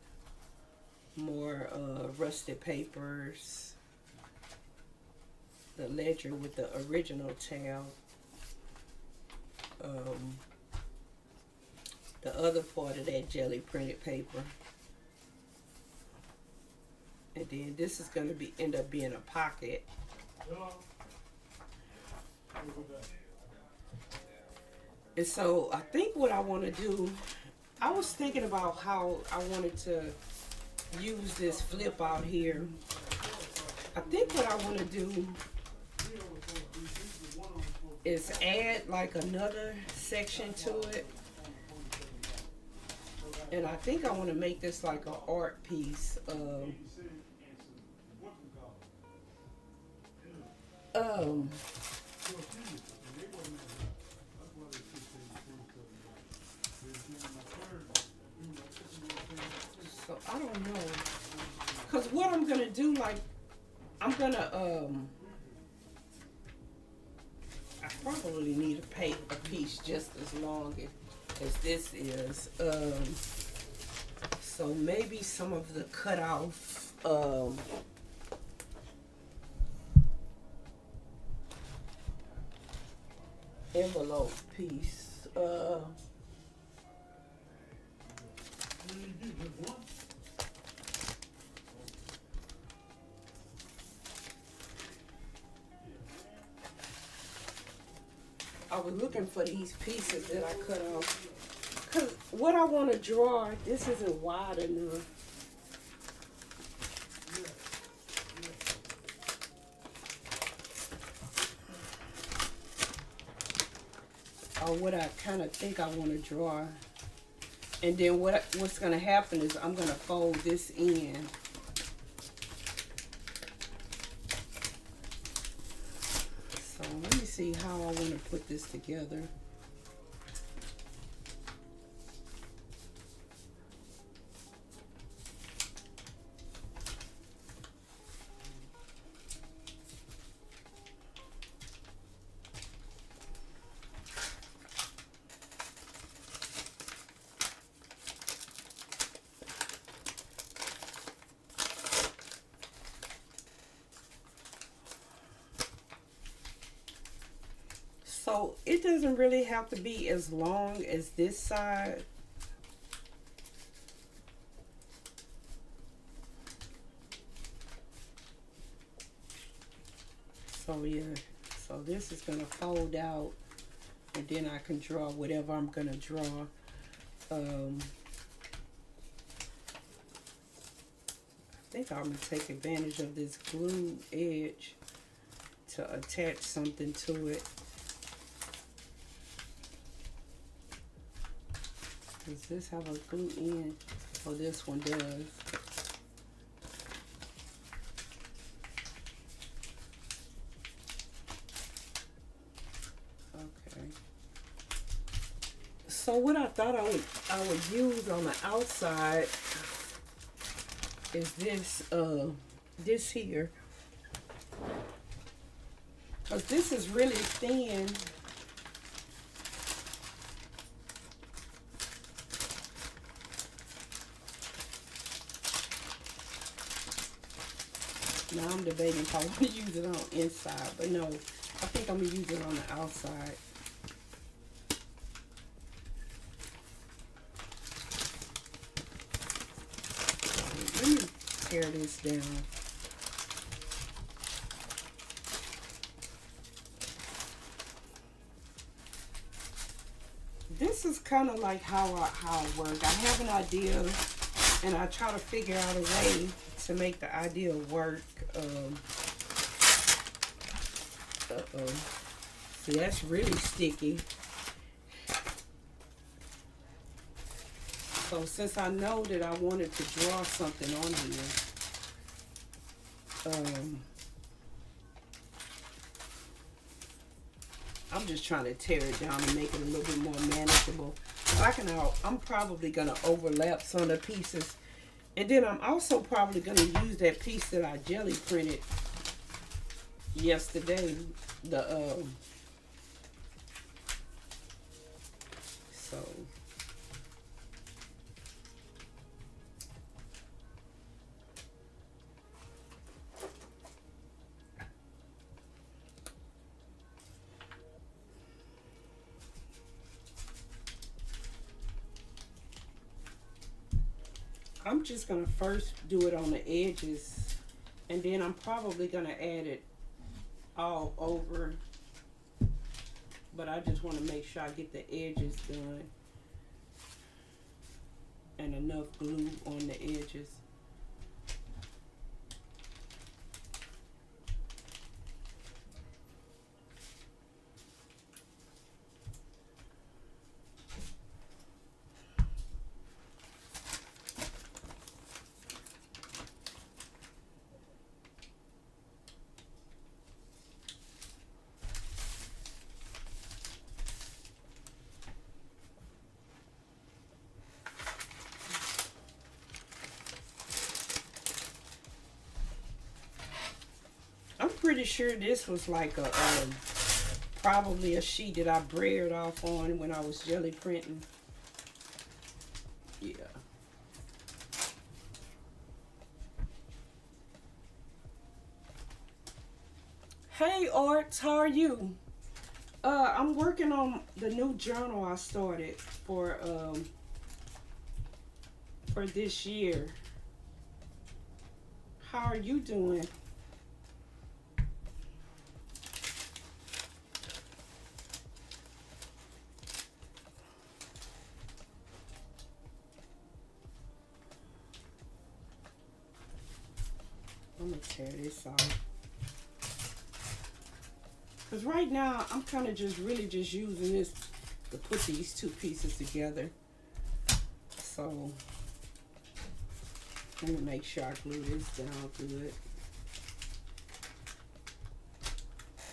more rusted papers. The ledger with the original tab. The other part of that jelly printed paper. And then this is going to end up being a pocket. And so I think what I want to do I was thinking about how I wanted to use this flip out here. I think what I want to do is add like another section to it. And I think I want to make this like an art piece. Um, so I don't know. Cause what I'm gonna do, like, I'm gonna I probably need a piece just as long as this is. So maybe some of the cut off envelope piece. I was looking for these pieces that I cut off. Cause what I want to draw, this isn't wide enough. Or what I kind of think I want to draw. And then what's going to happen is I'm going to fold this in. So let me see how I want to put this together. So it doesn't really have to be as long as this side. So yeah, so this is gonna fold out, and then I can draw whatever I'm gonna draw. I think I'm gonna take advantage of this glue edge to attach something to it. Does this have a glue in? Oh, this one does. Okay. So what I thought I would use on the outside is this here. Cause this is really thin. Now I'm debating if I want to use it on the inside, but no, I think I'm gonna use it on the outside. Let me tear this down. This is kind of like how I work. I have an idea, and I try to figure out a way to make the idea work. Uh-oh. See, that's really sticky. So since I know that I wanted to draw something on here, I'm just trying to tear it down and make it a little bit more manageable. I'm probably gonna overlap some of the pieces. And then I'm also probably going to use that piece that I jelly printed yesterday. So I'm just going to first do it on the edges, and then I'm probably going to add it all over, but I just want to make sure I get the edges done. and enough glue on the edges. I'm pretty sure this was like a probably a sheet that I braided off on when I was jelly printing. Yeah. Hey Arts, how are you? I'm working on the new journal I started for this year. How are you doing? I'm gonna tear this off. Because right now, I'm kind of just really just using this to put these two pieces together. So, let me make sure I glue this down good.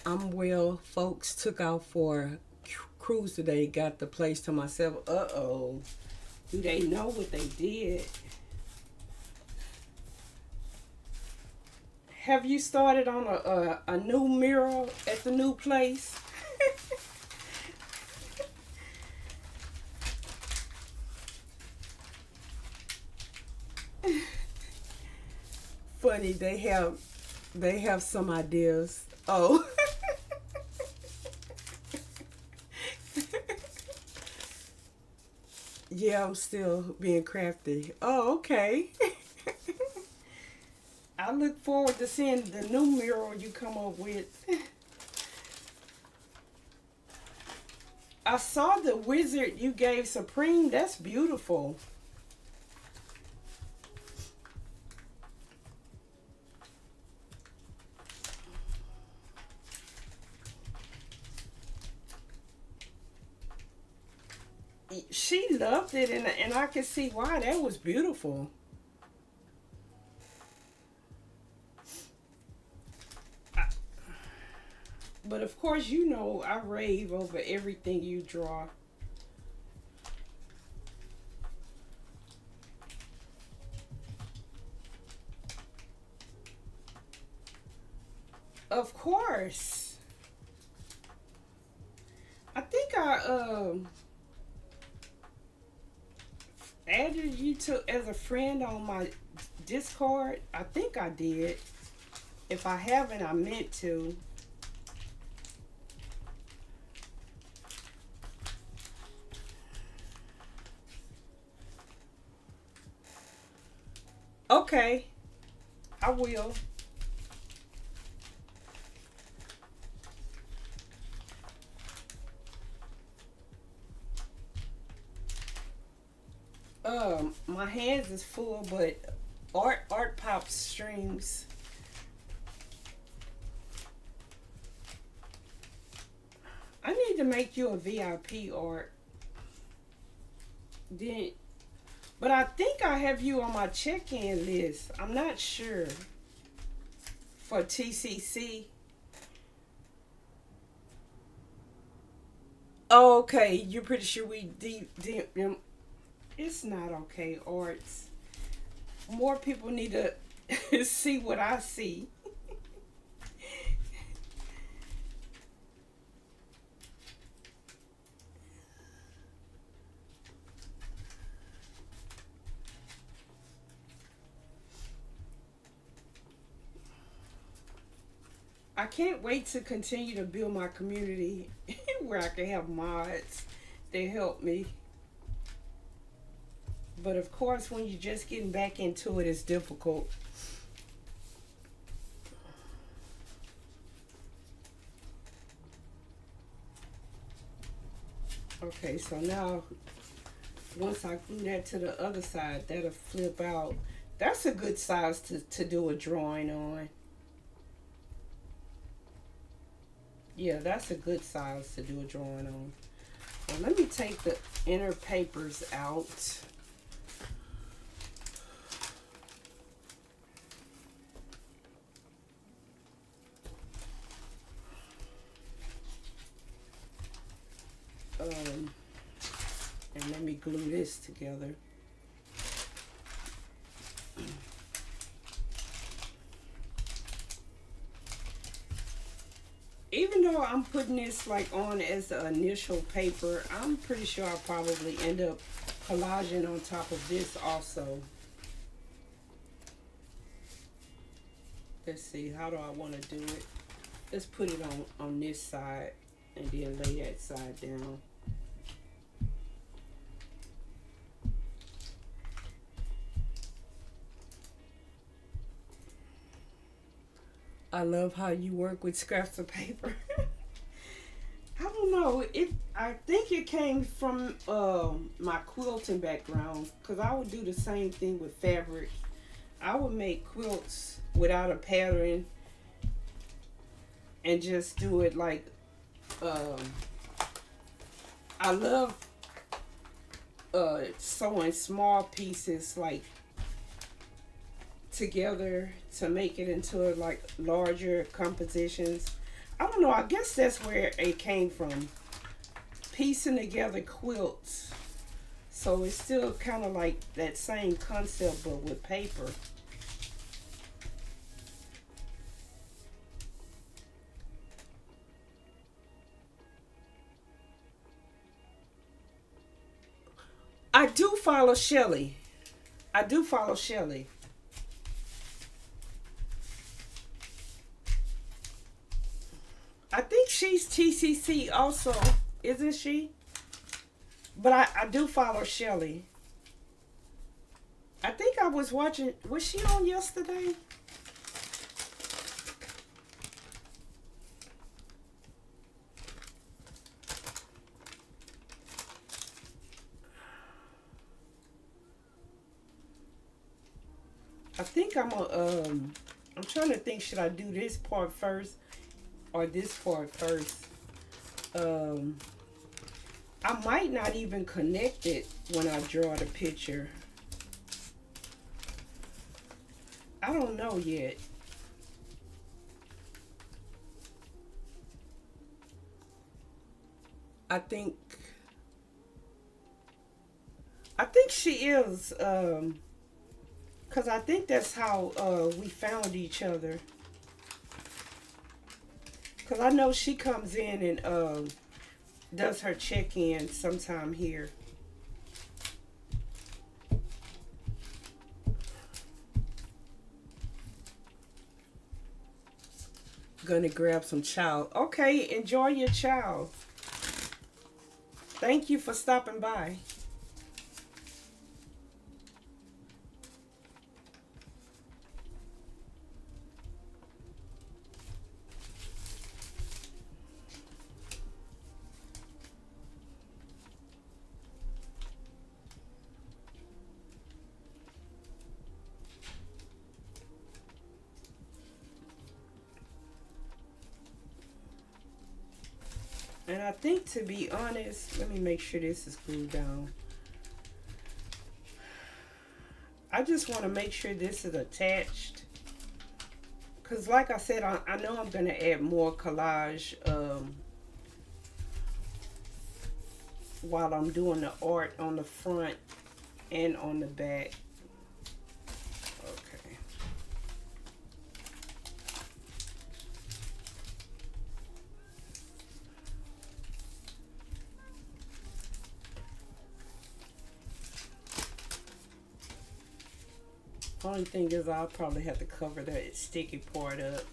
I'm well, folks. Took out for a cruise today. Got the place to myself. Uh-oh. Do they know what they did? Have you started on a new mural at the new place? Funny, they have some ideas. Oh. Yeah, I'm still being crafty. Oh, okay. I look forward to seeing the new mural you come up with. I saw the wizard you gave Supreme. That's beautiful. She loved it, and I can see why. That was beautiful. But of course, you know I rave over everything you draw. Of course. I think I added you to as a friend on my Discord. I think I did. If I haven't, I meant to. Okay, I will. My hands is full, but art pop streams. I need to make you a VIP art. Then, but I think I have you on my check-in list. I'm not sure for TCC. Oh, okay, you're pretty sure we it's not okay, Arts. More people need to see what I see. I can't wait to continue to build my community where I can have mods that help me. But of course, when you're just getting back into it, it's difficult. Okay, so now once I glue that to the other side, that'll flip out. That's a good size to do a drawing on. Yeah, that's a good size to do a drawing on. Well, let me take the inner papers out. And let me glue this together. Even though I'm putting this like on as the initial paper, I'm pretty sure I'll probably end up collaging on top of this also. Let's see, how do I want to do it? Let's put it on this side and then lay that side down. I love how you work with scraps of paper. I don't know. I think it came from my quilting background, because I would do the same thing with fabric. I would make quilts without a pattern and just do it like I love sewing small pieces like together to make it into like larger compositions. I don't know, I guess that's where it came from. Piecing together quilts. So it's still kind of like that same concept but with paper. I do follow Shelly. I do follow Shelly. I think she's TCC also, isn't she? But I do follow Shelly. I think I was watching, was she on yesterday? I think I'm trying to think, should I do this part first or this part first? I might not even connect it when I draw the picture. I don't know yet. I think she is, cause I think that's how we found each other. Cause I know she comes in and does her check-in sometime here. Gonna grab some chow. Okay, enjoy your chow. Thank you for stopping by. And I think, to be honest, let me make sure this is glued down. I just want to make sure this is attached. Because like I said, I know I'm going to add more collage while I'm doing the art on the front and on the back. Okay. Only thing is, I'll probably have to cover that sticky part up.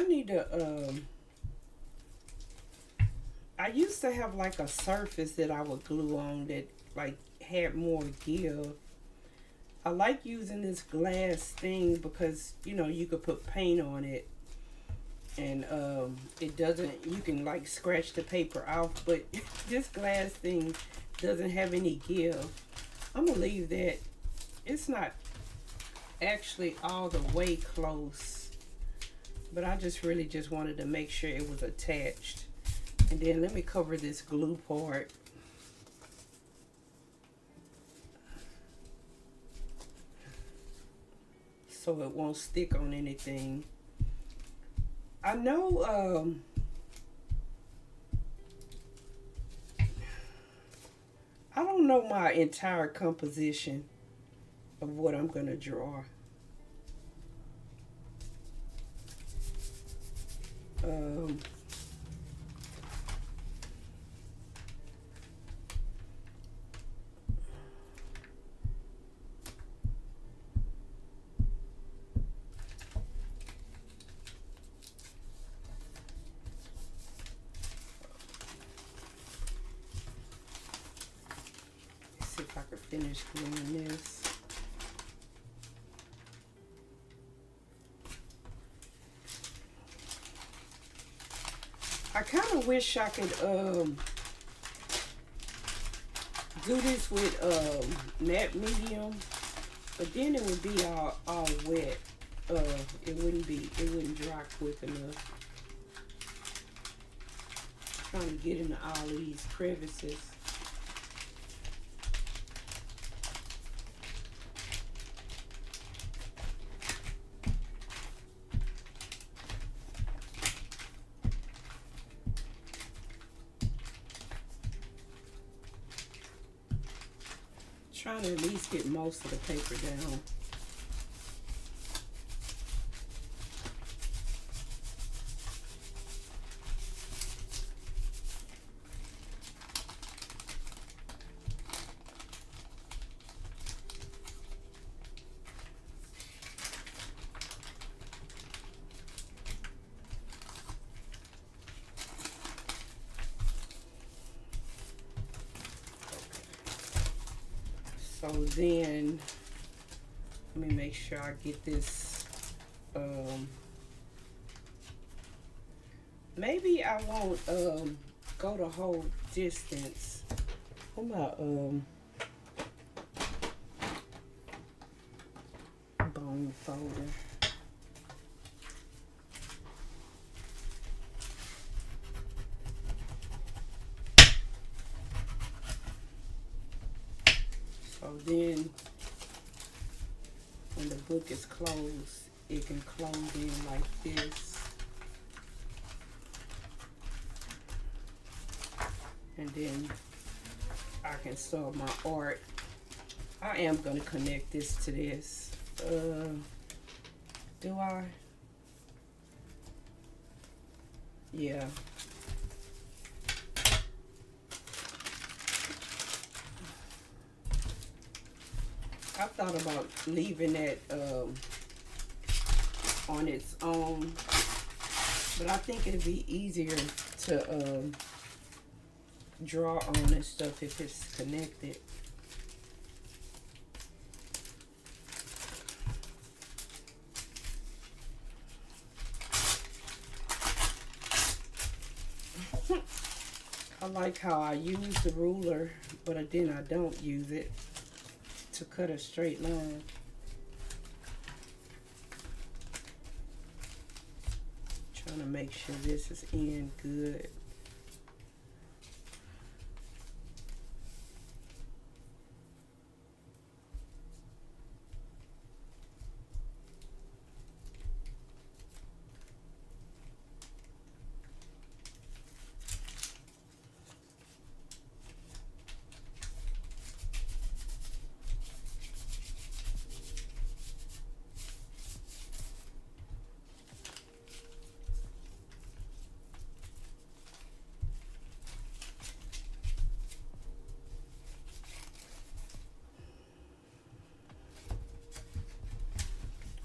need to, I used to have like a surface that I would glue on that like had more give. I like using this glass thing because you know you could put paint on it and it doesn't, you can like scratch the paper off, but this glass thing doesn't have any give. I'm gonna leave that. It's not actually all the way close, but I just really just wanted to make sure it was attached. And then let me cover this glue part. So it won't stick on anything. I know I don't know my entire composition of what I'm gonna draw. Um, let's see if I can finish gluing this. I kind of wish I could do this with matte medium, but then it would be all wet. It wouldn't dry quick enough. Trying to get into all these crevices. Trying to at least get most of the paper down. So then, let me make sure I get this, maybe I won't go the whole distance. Where my bone folder? So then, when the book is closed, it can close in like this. And then I can start my art. I am going to connect this to this. Do I? Yeah. I thought about leaving that on its own, but I think it'd be easier to draw on and stuff if it's connected. I like how I use the ruler, but then I don't use it to cut a straight line. Trying to make sure this is in good.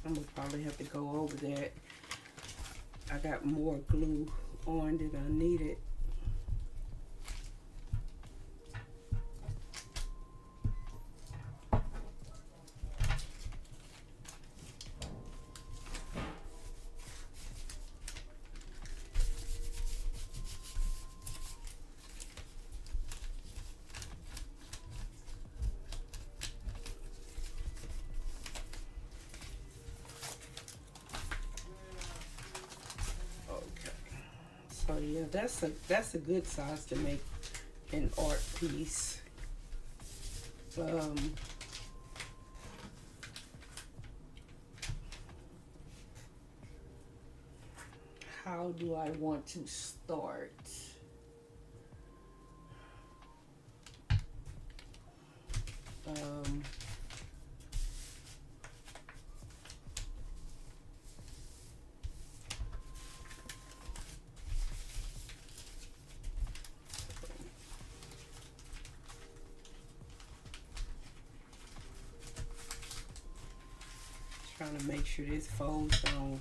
I'm gonna probably have to go over that. I got more glue on than I needed. So yeah, that's a good size to make an art piece. Um, how do I want to start? Um, Trying to make sure this folds on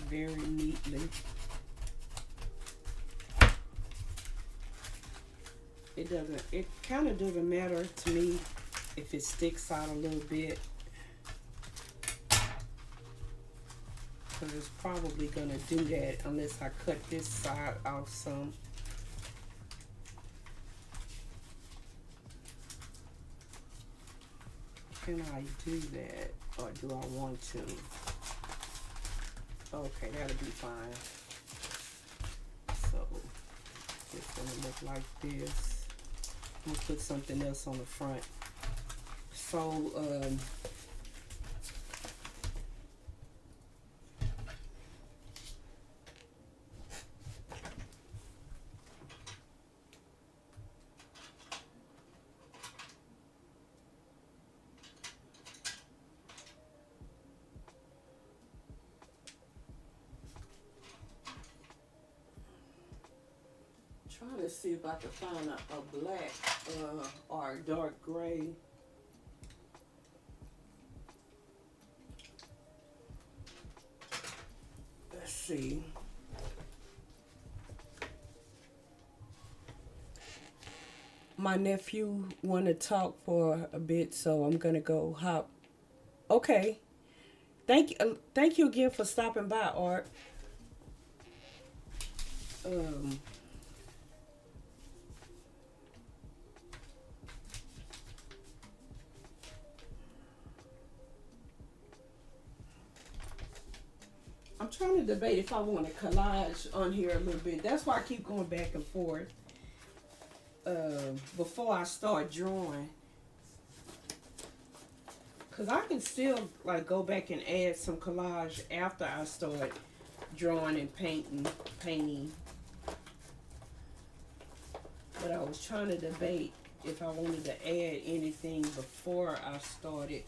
very neatly. It kind of doesn't matter to me if it sticks out a little bit, because it's probably gonna do that unless I cut this side off some. Can I do that, or do I want to? Okay, that'll be fine. So it's gonna look like this. I'm gonna put something else on the front. So trying to see if I can find a black or a dark gray. Let's see. My nephew want to talk for a bit, so I'm gonna go hop. Okay. Thank you again for stopping by, Art. Um, I'm trying to debate if I want a collage on here a little bit. That's why I keep going back and forth. Before I start drawing, cause I can still like go back and add some collage after I start drawing and painting. But I was trying to debate if I wanted to add anything before I started.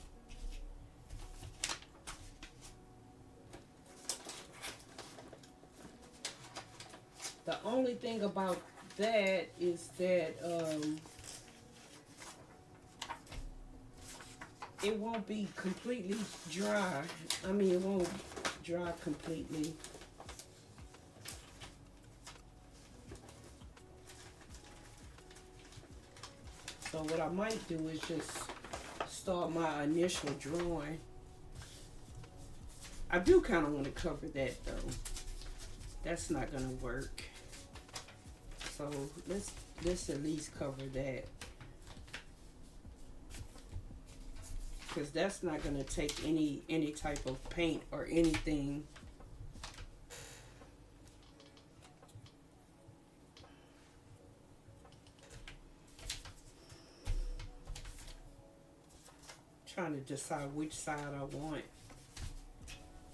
The only thing about that is that it won't be completely dry. I mean, it won't dry completely. So what I might do is just start my initial drawing. I do kind of want to cover that though. That's not gonna work. So let's at least cover that, because that's not gonna take any type of paint or anything. Trying to decide which side I want.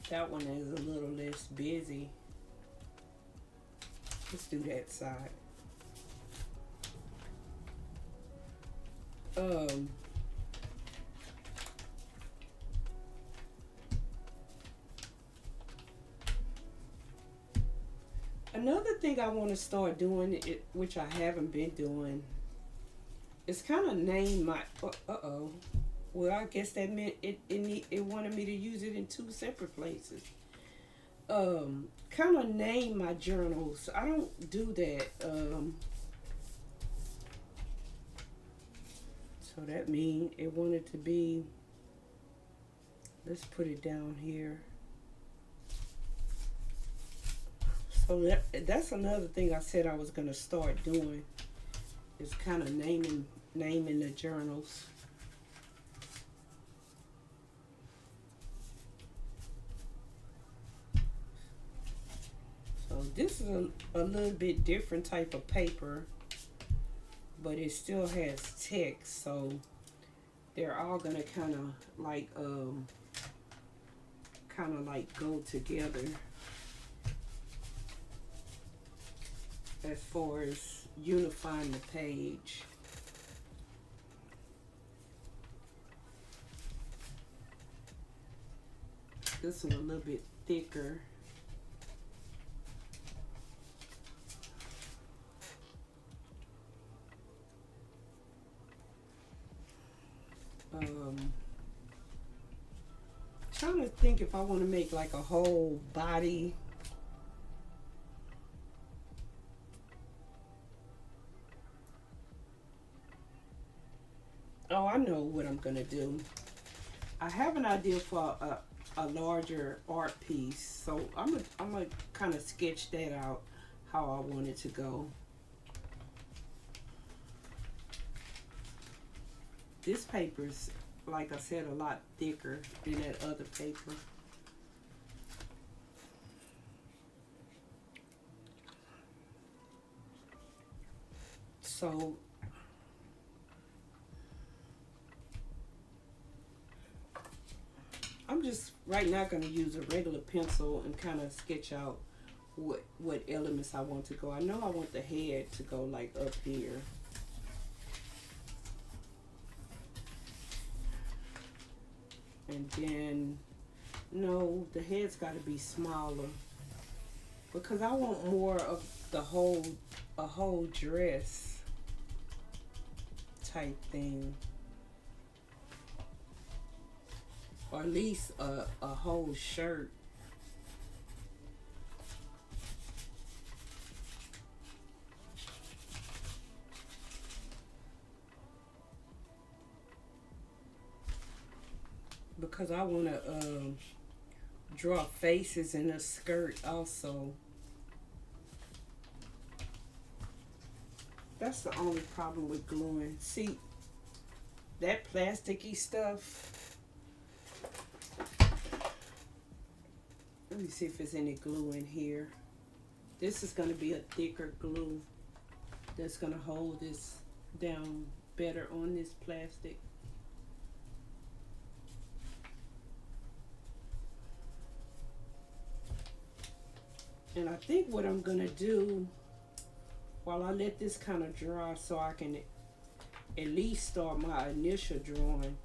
That one is a little less busy. Let's do that side. Another thing I want to start doing, which I haven't been doing, is kind of name my. Well, I guess that meant it wanted me to use it in two separate places. kind of name my journals. I don't do that. So that means it wanted to be, let's put it down here. So that's another thing I said I was gonna start doing, is kind of naming the journals. So this is a little bit different type of paper, but it still has text, so they're all gonna kind of like go together as far as unifying the page. This one a little bit thicker. Trying to think if I want to make like a whole body. Oh, I know what I'm gonna do. I have an idea for a larger art piece, so I'm gonna kind of sketch that out how I want it to go. This paper's, like I said, a lot thicker than that other paper. So I'm just right now going to use a regular pencil and kind of sketch out what elements I want to go. I know I want the head to go like up here. And then, no, the head's got to be smaller because I want more of a whole dress type thing. Or at least a whole shirt. Because I want to draw faces in a skirt also. That's the only problem with gluing. See, that plasticky stuff. Let me see if there's any glue in here. This is going to be a thicker glue that's going to hold this down better on this plastic. And I think what I'm going to do while I let this kind of dry so I can at least start my initial drawing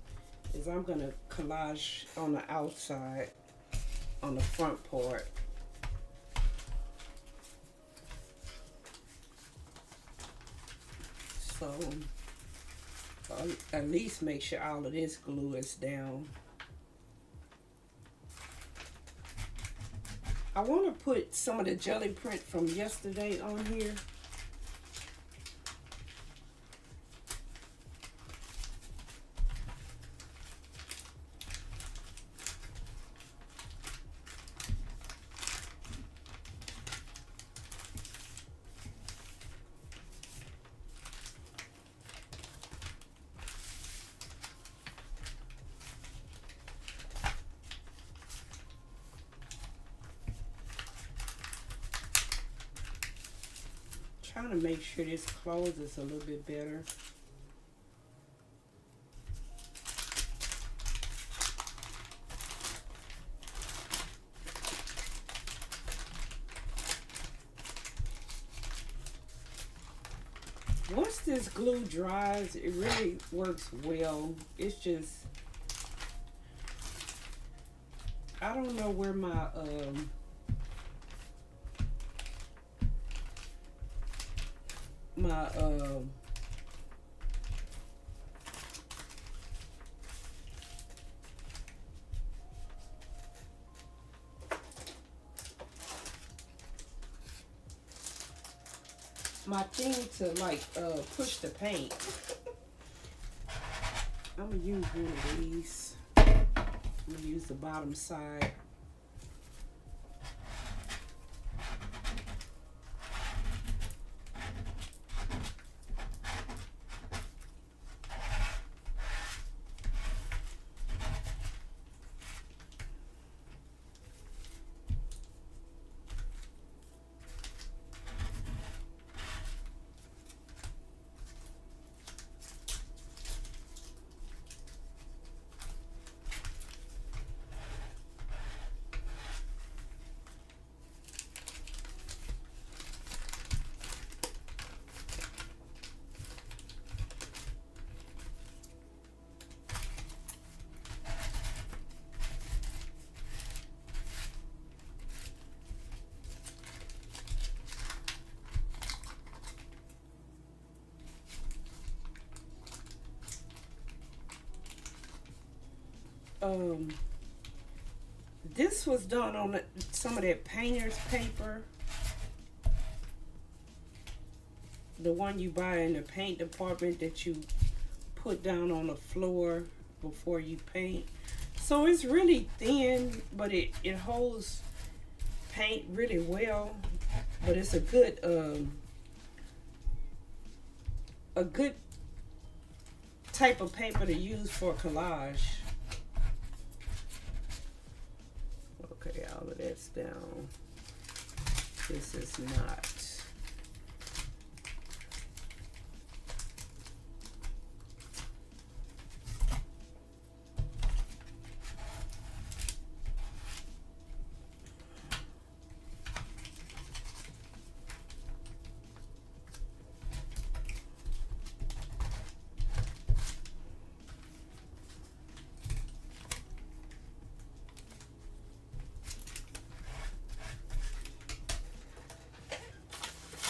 is I'm going to collage on the outside, on the front part. So I'll at least make sure all of this glue is down. I want to put some of the jelly print from yesterday on here. Trying to make sure this closes a little bit better. Once this glue dries, it really works well. It's just, I don't know where my my thing to like push the paint. I'm gonna use one of these. I'm gonna use the bottom side. Um, this was done on some of that painter's paper. The one you buy in the paint department that you put down on the floor before you paint. So it's really thin, but it holds paint really well. But it's a good type of paper to use for collage. Okay, all of that's down. This is not.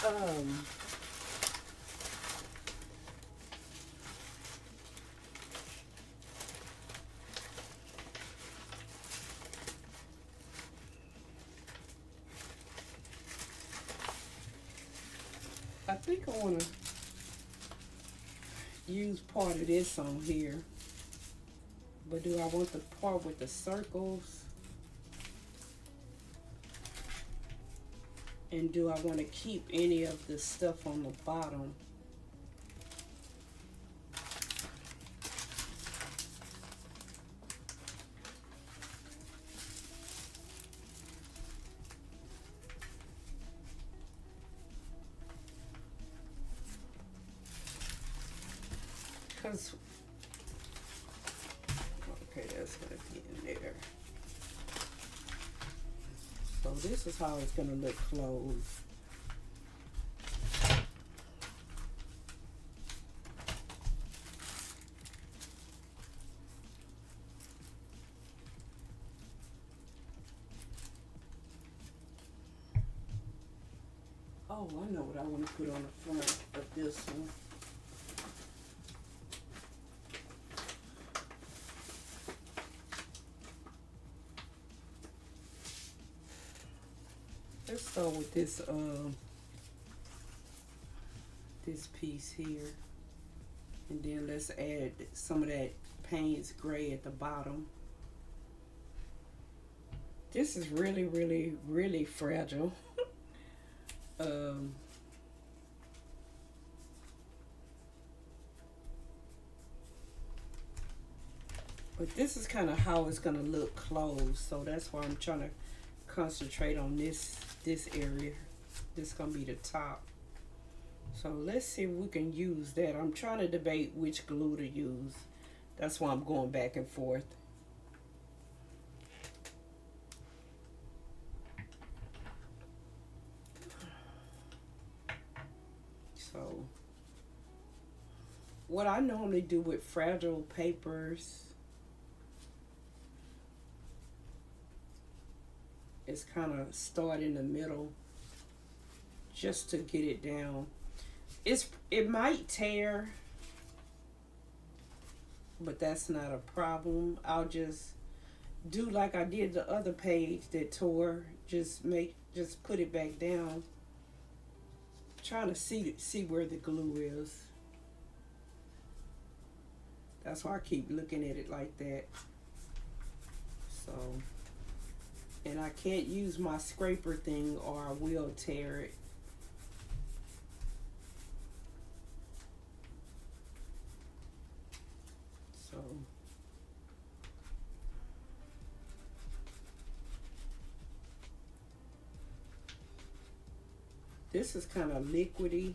Um, I think I want to use part of this on here, but do I want the part with the circles? And do I want to keep any of the stuff on the bottom? Because, okay, that's going to be in there. So this is how it's going to look closed. Oh, I know what I want to put on the front of this one. Let's start with this this piece here, and then let's add some of that Payne's gray at the bottom. This is really, really, really fragile. But this is kind of how it's gonna look closed, so that's why I'm trying to concentrate on this area. This is gonna be the top. So let's see if we can use that. I'm trying to debate which glue to use. That's why I'm going back and forth. So what I normally do with fragile papers is kind of start in the middle just to get it down. It might tear, but that's not a problem. I'll just do like I did the other page that tore. Just put it back down trying to see where the glue is. That's why I keep looking at it like that. So, and I can't use my scraper thing or I will tear it. So, this is kind of liquidy.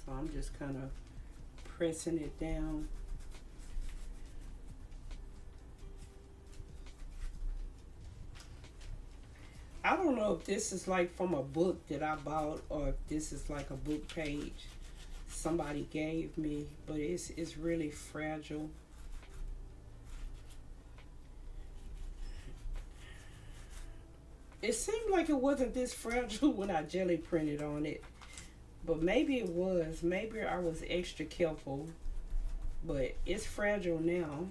So I'm just kind of pressing it down. I don't know if this is like from a book that I bought or if this is like a book page somebody gave me, but it's really fragile. It seemed like it wasn't this fragile when I jelly printed on it, but maybe it was. Maybe I was extra careful, but it's fragile now.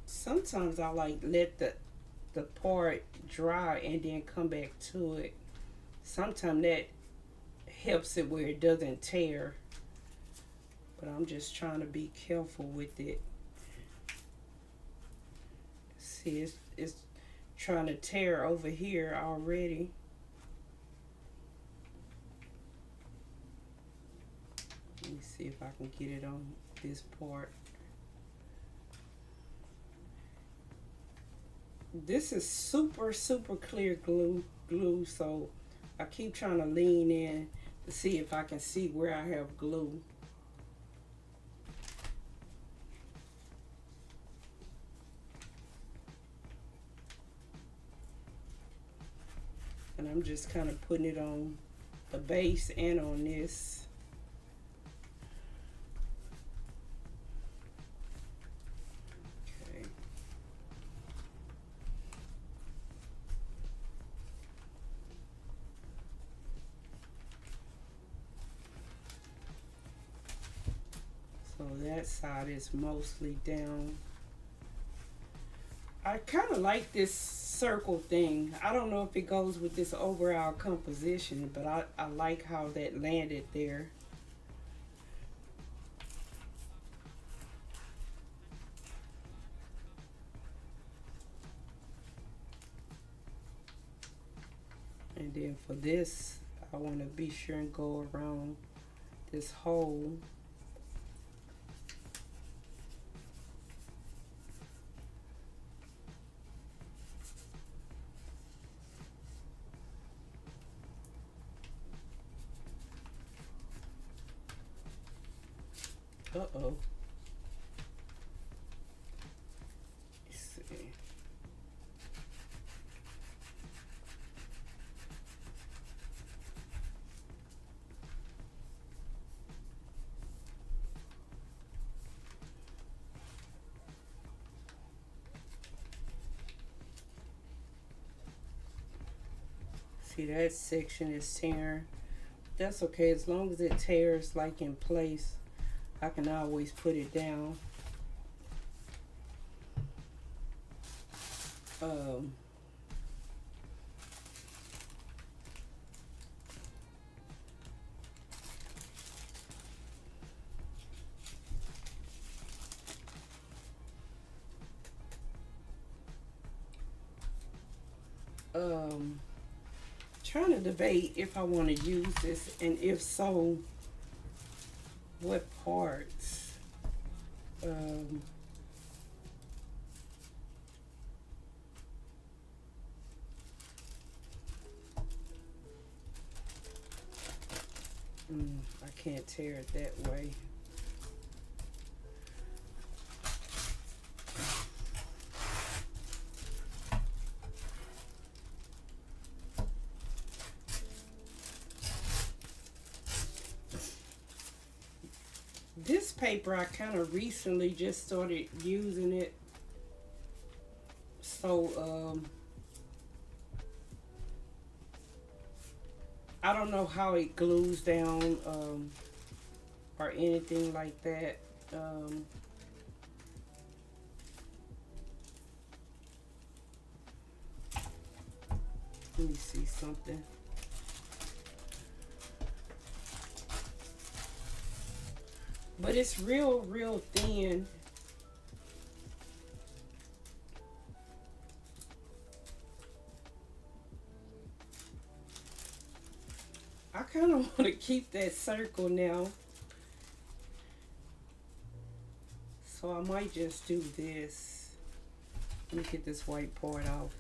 Sometimes I like let the part dry and then come back to it. Sometimes that helps it where it doesn't tear. But I'm just trying to be careful with it. See, it's trying to tear over here already. Let me see if I can get it on this part. This is super clear glue, so I keep trying to lean in to see if I can see where I have glue. And I'm just kind of putting it on the base and on this. So that side is mostly down. I kind of like this circle thing. I don't know if it goes with this overall composition, but I like how that landed there. And then for this, I want to be sure and go around this hole. Uh-oh. Let's see. See, that section is tearing. That's okay, as long as it tears like in place, I can always put it down. Trying to debate if I want to use this, and if so, what parts. I can't tear it that way. This paper I kind of recently just started using it. So I don't know how it glues down or anything like that. Let me see something. But it's real, real thin. I kind of want to keep that circle now. So I might just do this. Let me get this white part off.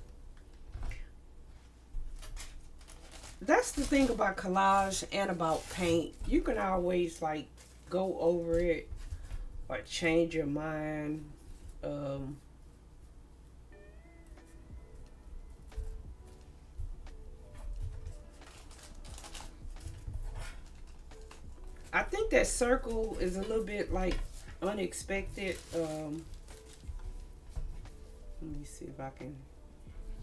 That's the thing about collage and about paint. You can always like go over it or change your mind. I think that circle is a little bit like unexpected. Let me see if I can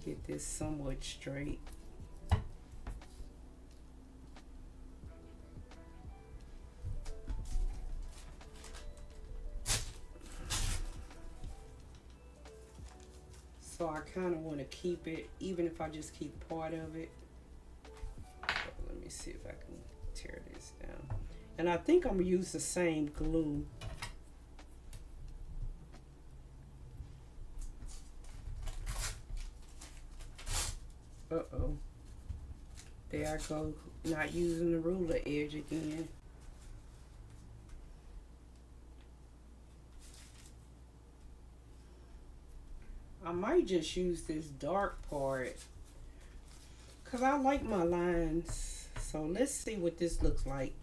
get this somewhat straight. So I kind of want to keep it, even if I just keep part of it. So let me see if I can tear this down. And I think I'm going to use the same glue. Uh-oh. There I go, not using the ruler edge again. I might just use this dark part because I like my lines. So let's see what this looks like.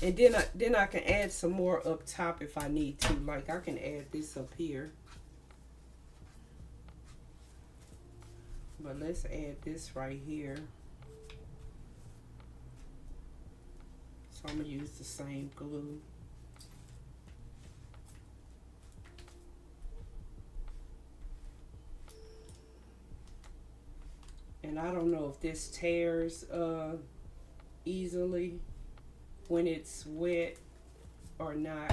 And then I can add some more up top if I need to. Like I can add this up here. But let's add this right here. So I'm going to use the same glue. And I don't know if this tears easily when it's wet or not.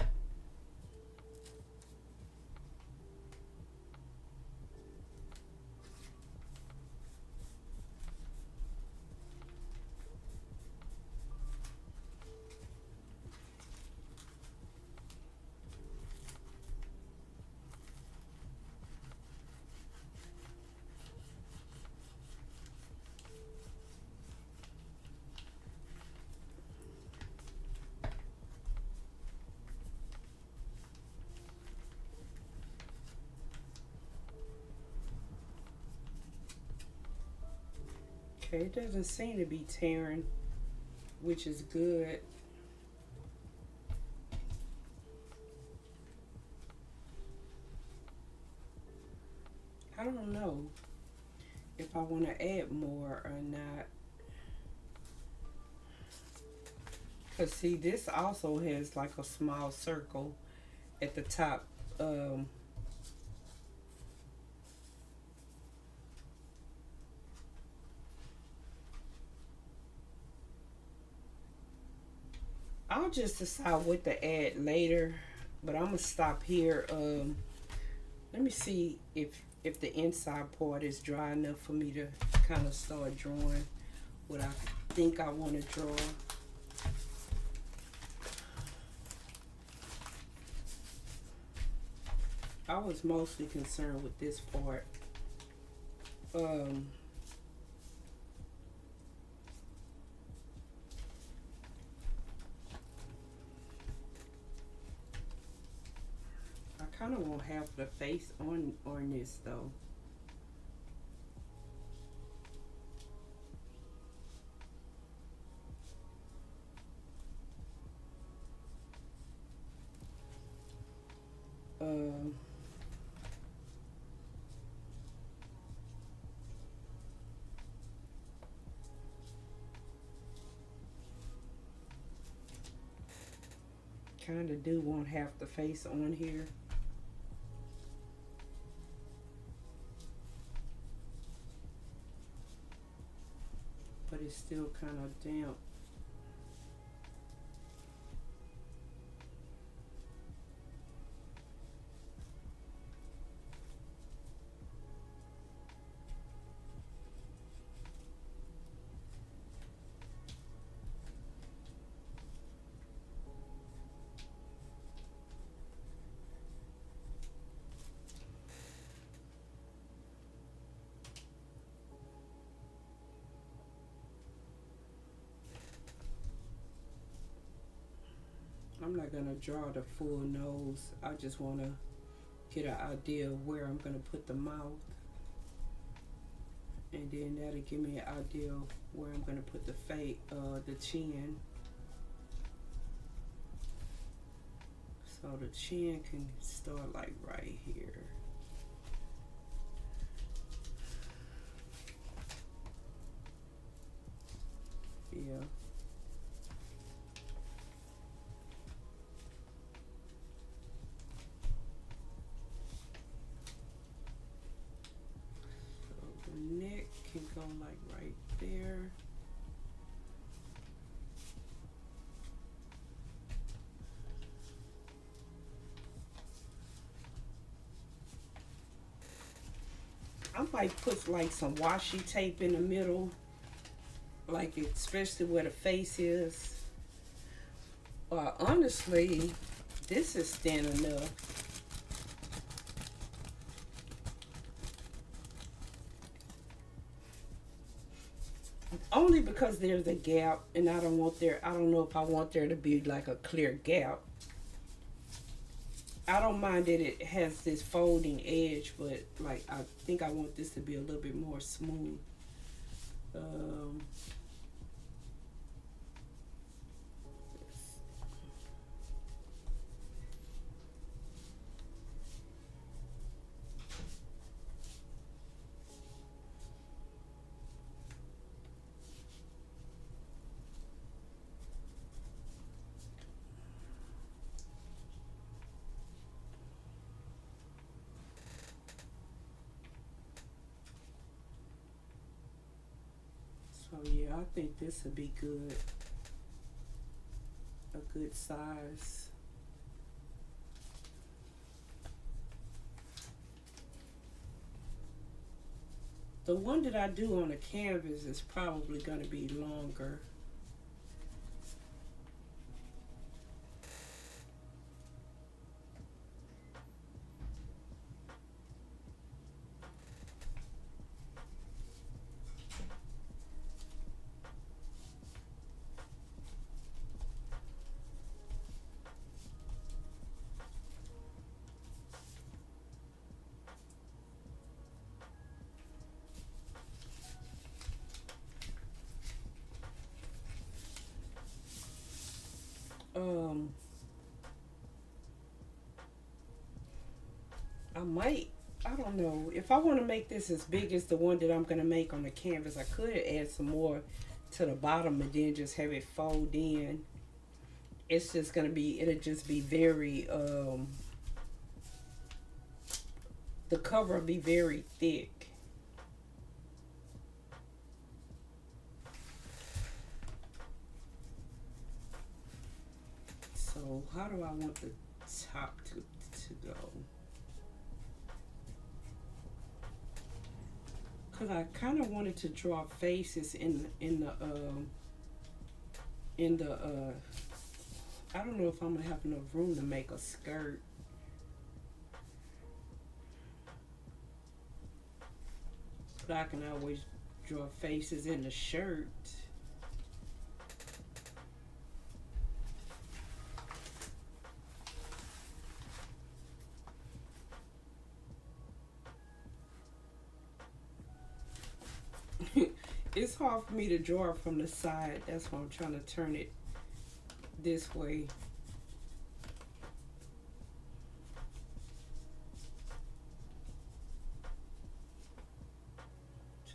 Okay, it doesn't seem to be tearing, which is good. I don't know if I want to add more or not. Because see, this also has like a small circle at the top. I'll just decide what to add later, but I'm gonna stop here. Let me see if the inside part is dry enough for me to kind of start drawing what I think I want to draw. I was mostly concerned with this part. I kind of won't have the face on this though. kind of do want half the face on here. But it's still kind of damp. I'm not gonna draw the full nose. I just want to get an idea of where I'm gonna put the mouth, and then that'll give me an idea of where I'm gonna put the chin. So the chin can start like right here. Yeah. Neck can go like right there. I might put like some washi tape in the middle, like especially where the face is. Honestly, this is thin enough. Only because there's a gap, and I don't know if I want there to be like a clear gap. I don't mind that it has this folding edge, but like I think I want this to be a little bit more smooth. Um, so yeah, I think this would be good. A good size. The one that I do on the canvas is probably going to be longer. Um, I don't know. If I want to make this as big as the one that I'm going to make on the canvas, I could add some more to the bottom and then just have it fold in. It's just going to be, it'll just be very, the cover will be very thick. So how do I want the top to go? Cause I kind of wanted to draw faces in the I don't know if I'm gonna have enough room to make a skirt. But I can always draw faces in the shirt. It's hard for me to draw from the side. That's why I'm trying to turn it this way.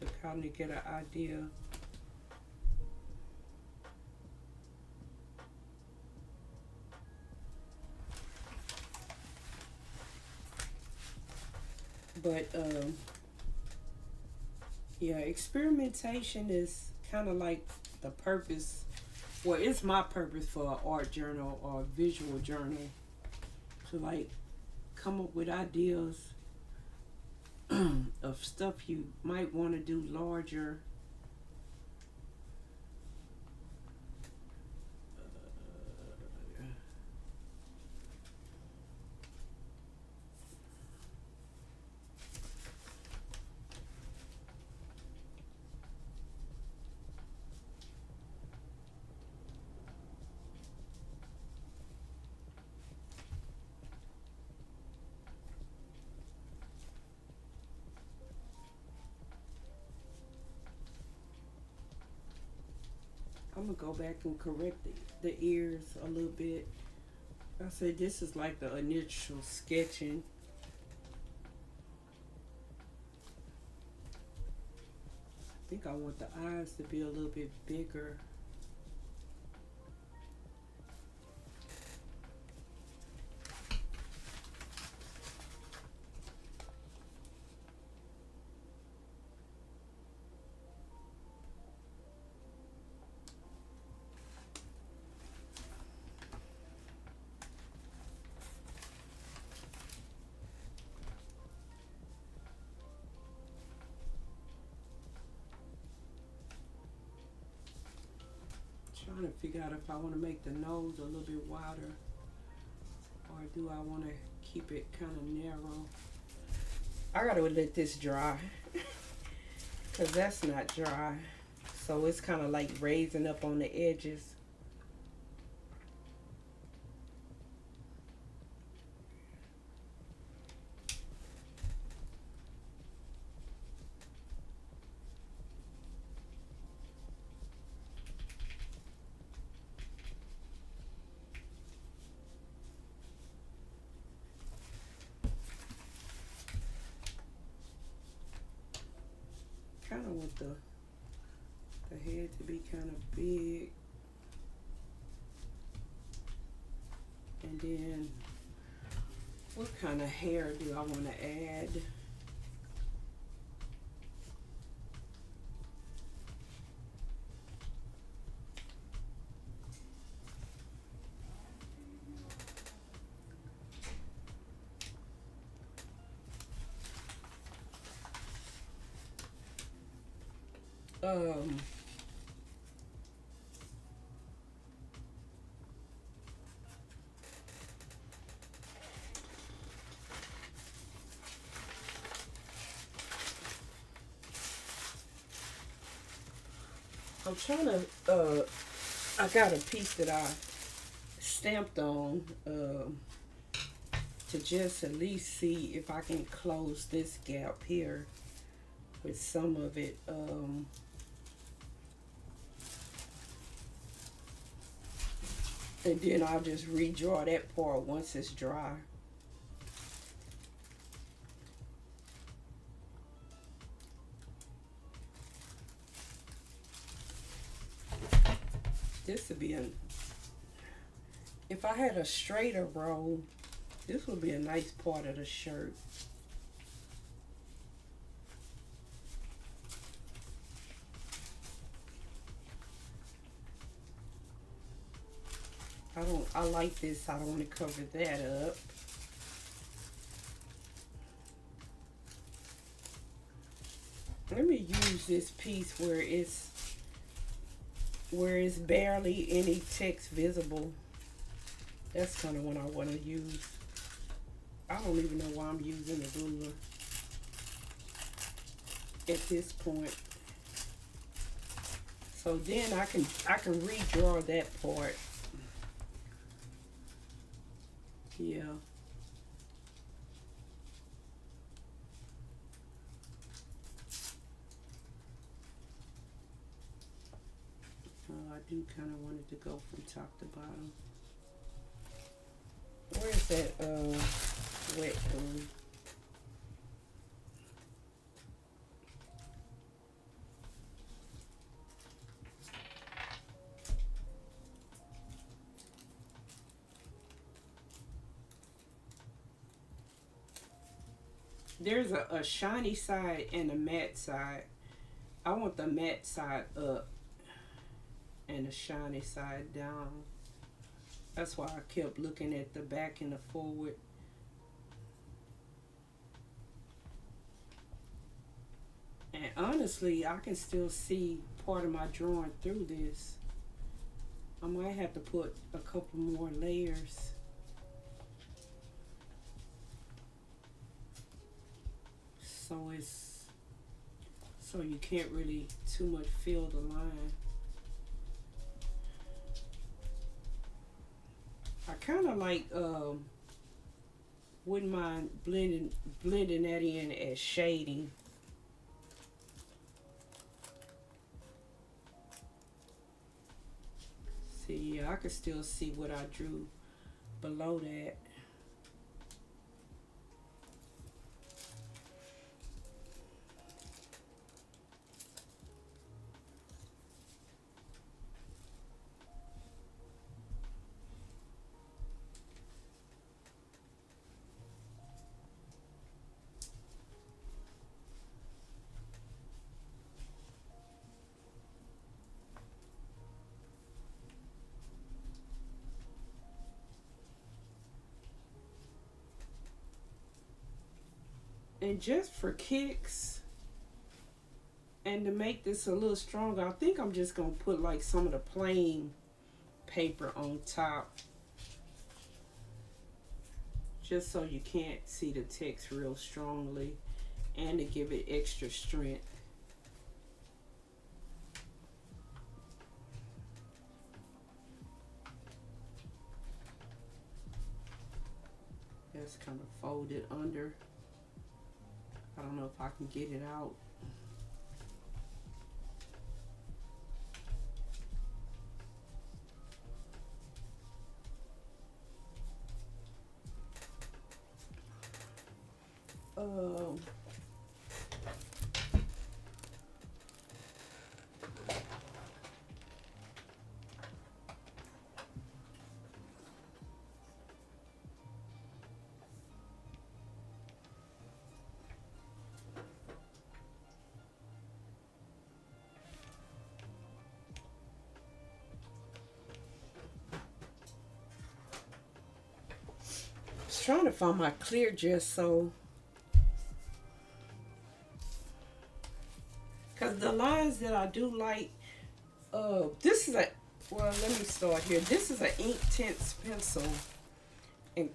To kind of get an idea. But yeah, experimentation is kind of like the purpose. Well, it's my purpose for an art journal or a visual journal to like come up with ideas of stuff you might want to do larger. I'm gonna go back and correct the ears a little bit. I said this is like the initial sketching. I think I want the eyes to be a little bit bigger. Trying to figure out if I want to make the nose a little bit wider or do I want to keep it kind of narrow. I gotta let this dry because that's not dry, so it's kind of like raising up on the edges. Kind of want the head to be kind of big, and then what kind of hair do I want to add? Um, I'm trying to, I got a piece that I stamped on to just at least see if I can close this gap here with some of it. And then I'll just redraw that part once it's dry. This would be if I had a straighter roll, this would be a nice part of the shirt. I like this. I don't want to cover that up. Let me use this piece where it's barely any text visible. That's kind of what I want to use. I don't even know why I'm using a ruler at this point. So then I can redraw that part. Yeah. I do kind of want it to go from top to bottom. Where's that wet one? there's a shiny side and a matte side. I want the matte side up and the shiny side down. That's why I kept looking at the back and the forward. And honestly, I can still see part of my drawing through this. I might have to put a couple more layers. So you can't really too much feel the line. I kind of like wouldn't mind blending that in as shading. See, yeah, I can still see what I drew below that. And just for kicks, and to make this a little stronger, I think I'm just going to put like some of the plain paper on top. Just so you can't see the text real strongly, and to give it extra strength. Just kind of fold it under. I don't know if I can get it out. Trying to find my clear gesso, because the lines that I do like, this is a, well, let me start here. This is an ink tints pencil, and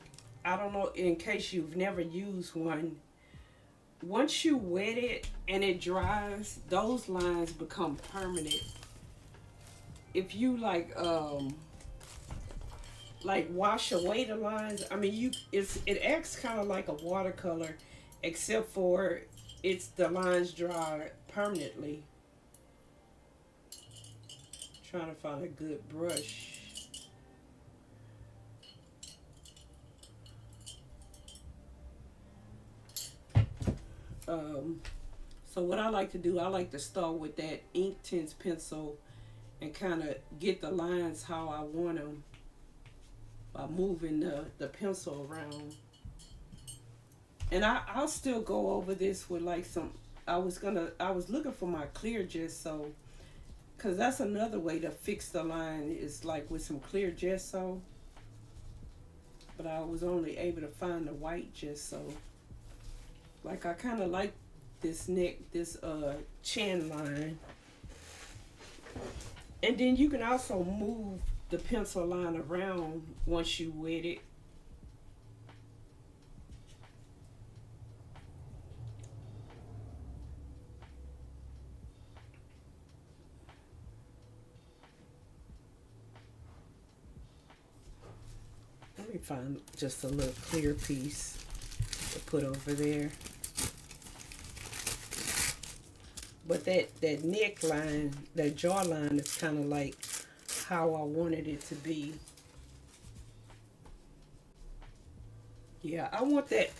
I don't know, in case you've never used one, once you wet it and it dries, those lines become permanent. If you like wash away the lines, I mean, it acts kind of like a watercolor, except for the lines dry permanently. Trying to find a good brush. So what I like to do, I like to start with that ink tints pencil and kind of get the lines how I want them by moving the pencil around. And I'll still go over this with like some, I was looking for my clear gesso, because that's another way to fix the line, is like with some clear gesso. But I was only able to find the white gesso. Like, I kind of like this chin line. And then you can also move the pencil line around once you wet it. Let me find just a little clear piece to put over there. But that neckline, that jawline is kind of like how I wanted it to be. Yeah, I want that.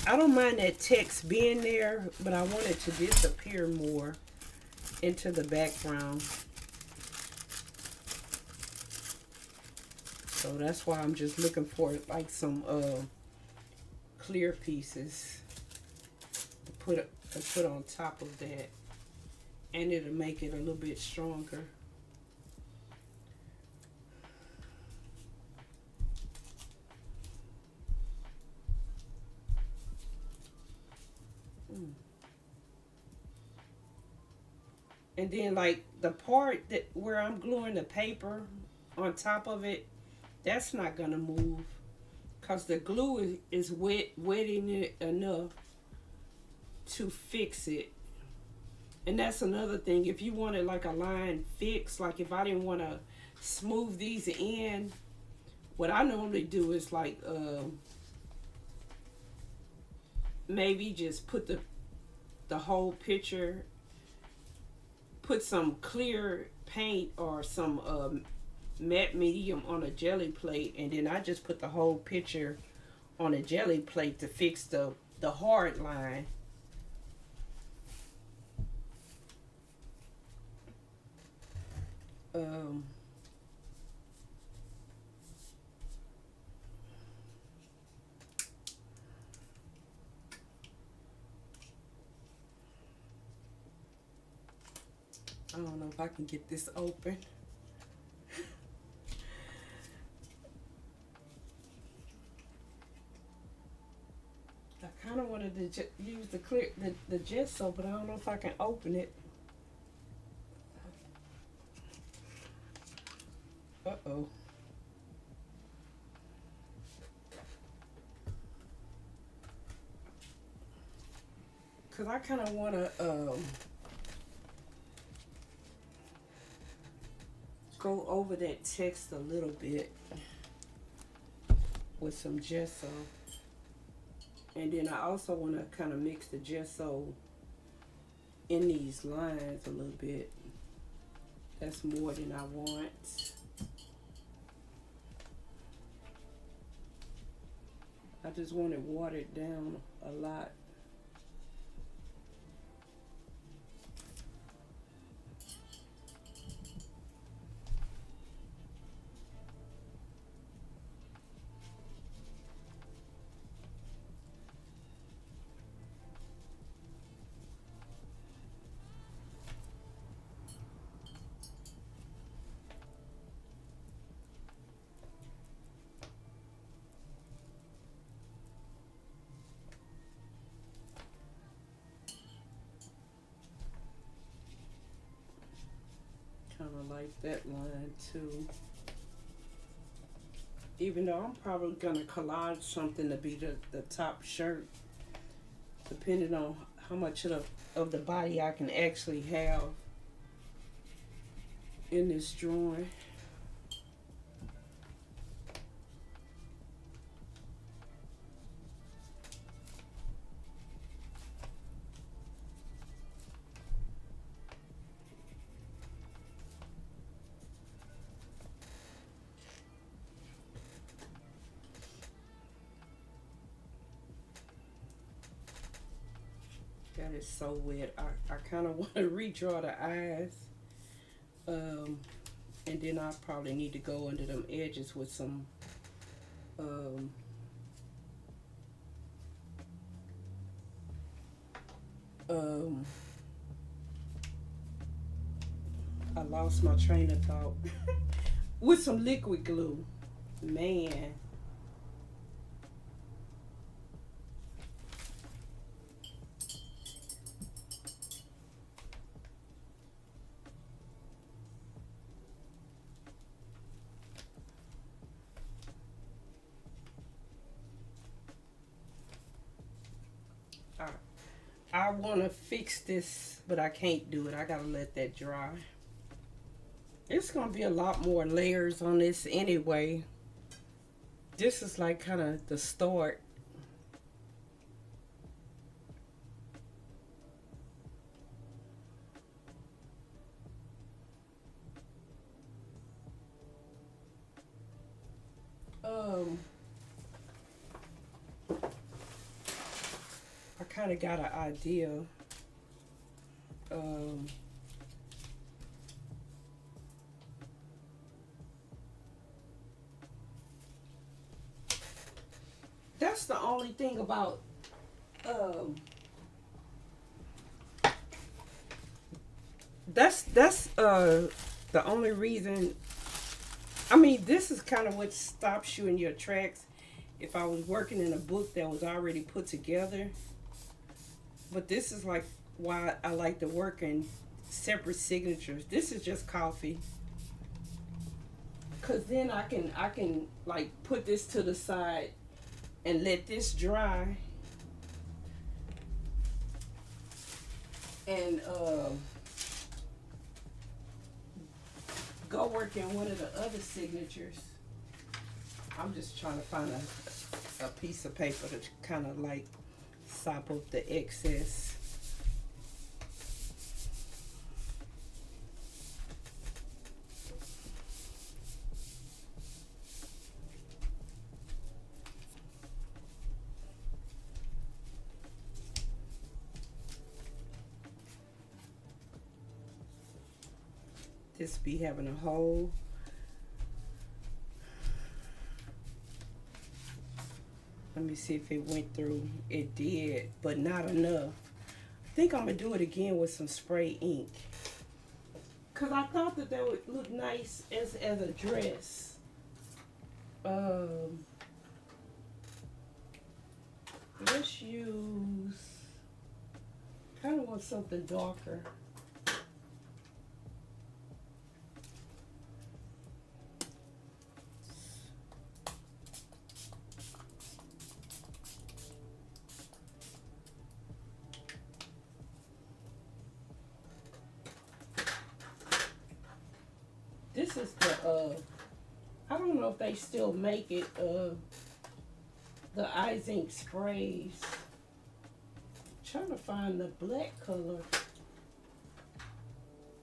I don't mind that text being there, but I want it to disappear more into the background. So that's why I'm just looking for like some clear pieces. put on top of that, and it'll make it a little bit stronger. And then like the part that where I'm gluing the paper on top of it, that's not gonna move because the glue is wetting it enough to fix it. And that's another thing. If you wanted like a line fix, like if I didn't want to smooth these in, what I normally do is like maybe just put the whole picture, put some clear paint or some matte medium on a jelly plate, and then I just put the whole picture on a jelly plate to fix the hard line. Um, I don't know if I can get this open. I kind of wanted to use the gesso, but I don't know if I can open it. Uh-oh. Because I kind of want to go over that text a little bit with some gesso. And then I also want to kind of mix the gesso in these lines a little bit. That's more than I want. I just want it watered down a lot. Kind of like that line too. Even though I'm probably gonna collage something to be the top shirt, depending on how much of the body I can actually have in this drawing. That is so wet. I kind of want to redraw the eyes. And then I probably need to go under them edges with some I lost my train of thought. With some liquid glue. Man. I want to fix this, but I can't do it. I gotta let that dry. It's gonna be a lot more layers on this anyway. This is like kind of the start. I kind of got an idea. That's the only thing about That's the only reason. I mean, this is kind of what stops you in your tracks. If I was working in a book that was already put together, but this is like why I like to work in separate signatures. This is just coffee, cause then I can like put this to the side and let this dry, and go work in one of the other signatures. I'm just trying to find a piece of paper to kind of like sop up the excess. This be having a hole. Let me see if it went through. It did, but not enough. I think I'm gonna do it again with some spray ink. Cause I thought that would look nice as a dress. Let's use. Kind of want something darker. This is the I don't know if they still make it, the Eyes Ink sprays. I'm trying to find the black color.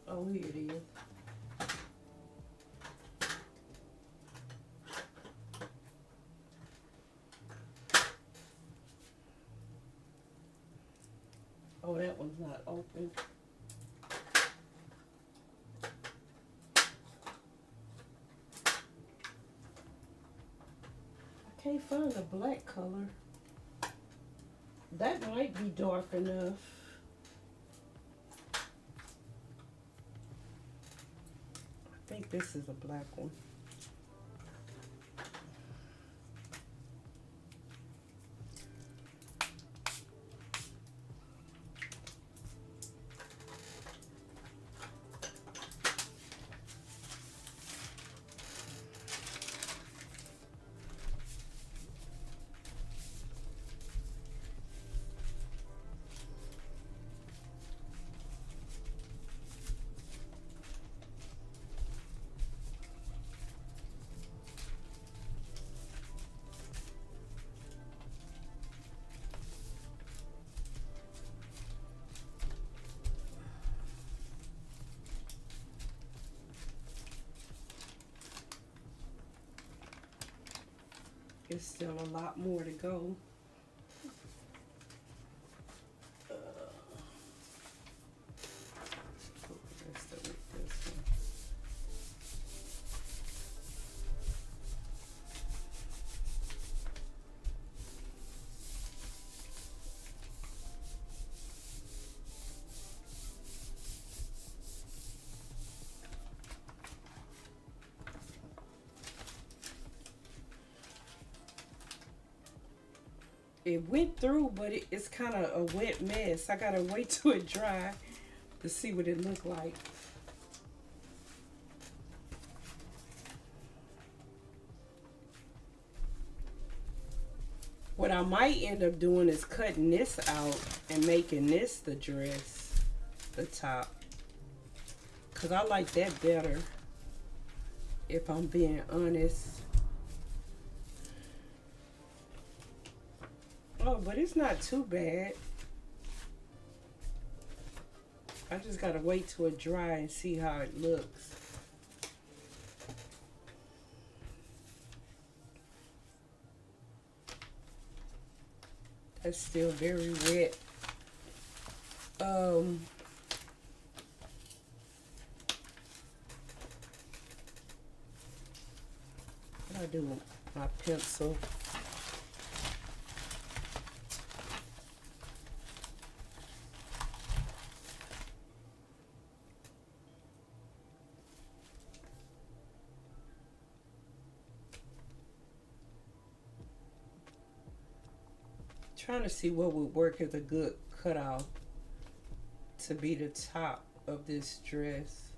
Oh, here it is. Oh, that one's not open. Can't find a black color. That might be dark enough. I think this is a black one. There's still a lot more to go. It went through, but it's kind of a wet mess. I gotta wait till it dry to see what it looked like. What I might end up doing is cutting this out and making this the dress, the top. Cause I like that better, if I'm being honest. Oh, but it's not too bad. I just gotta wait till it dry and see how it looks. That's still very wet. What I do with my pencil? trying to see what would work as a good cutout to be the top of this dress.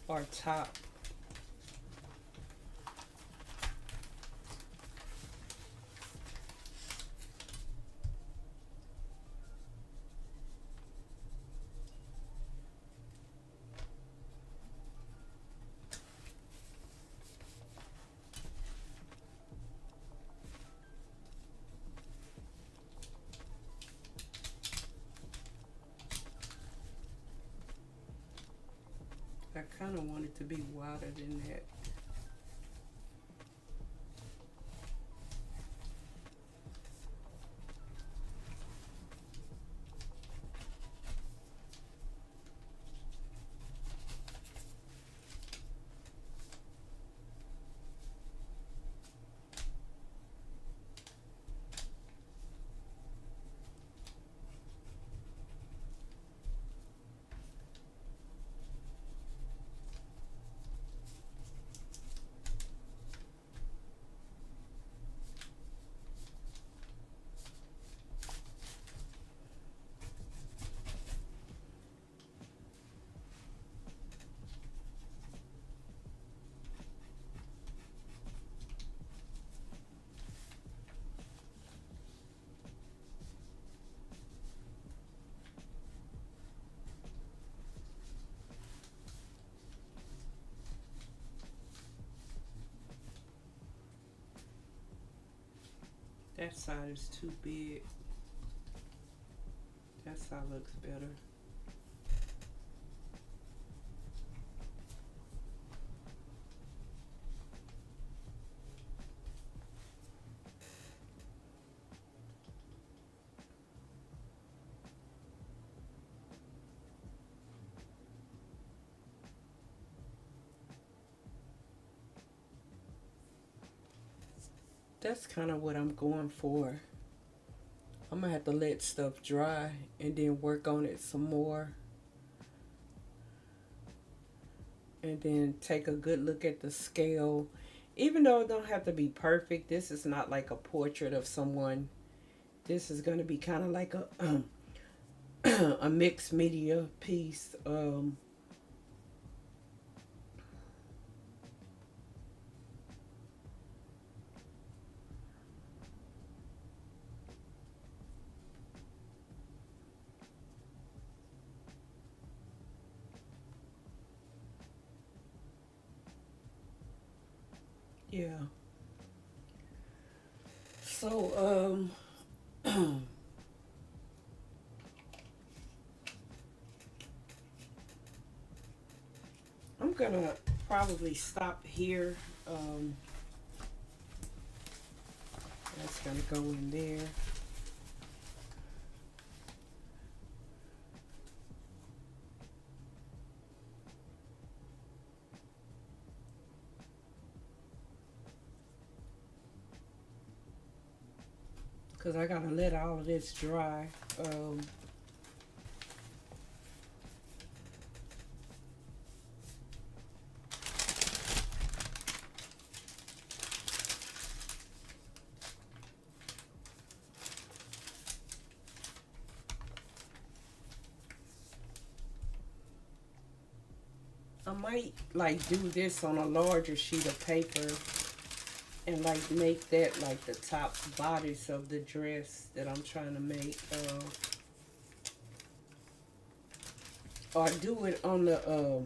Or top. I kind of want it to be wider than that. That side is too big. That side looks better. That's kind of what I'm going for. I'm gonna have to let stuff dry and then work on it some more. And then take a good look at the scale. Even though it don't have to be perfect, this is not like a portrait of someone. This is gonna be kind of like a a mixed media piece. Yeah. So, I'm gonna probably stop here. That's gonna go in there. Because I gotta let all of this dry. I might like do this on a larger sheet of paper and like make that like the top bodice of the dress that I'm trying to make. Or do it on the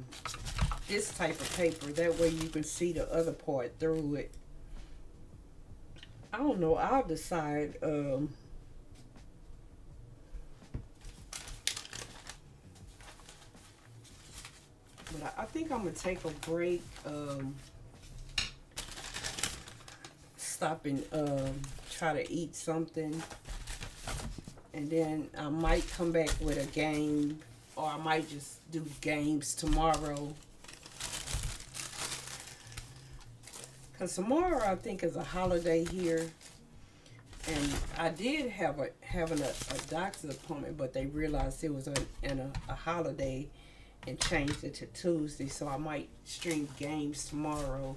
this type of paper. That way you can see the other part through it. I don't know. I'll decide. But I think I'm gonna take a break. Stop and try to eat something, and then I might come back with a game, or I might just do games tomorrow. Cause tomorrow I think is a holiday here, and I did having a doctor's appointment, but they realized it was a holiday, and changed it to Tuesday. So I might stream games tomorrow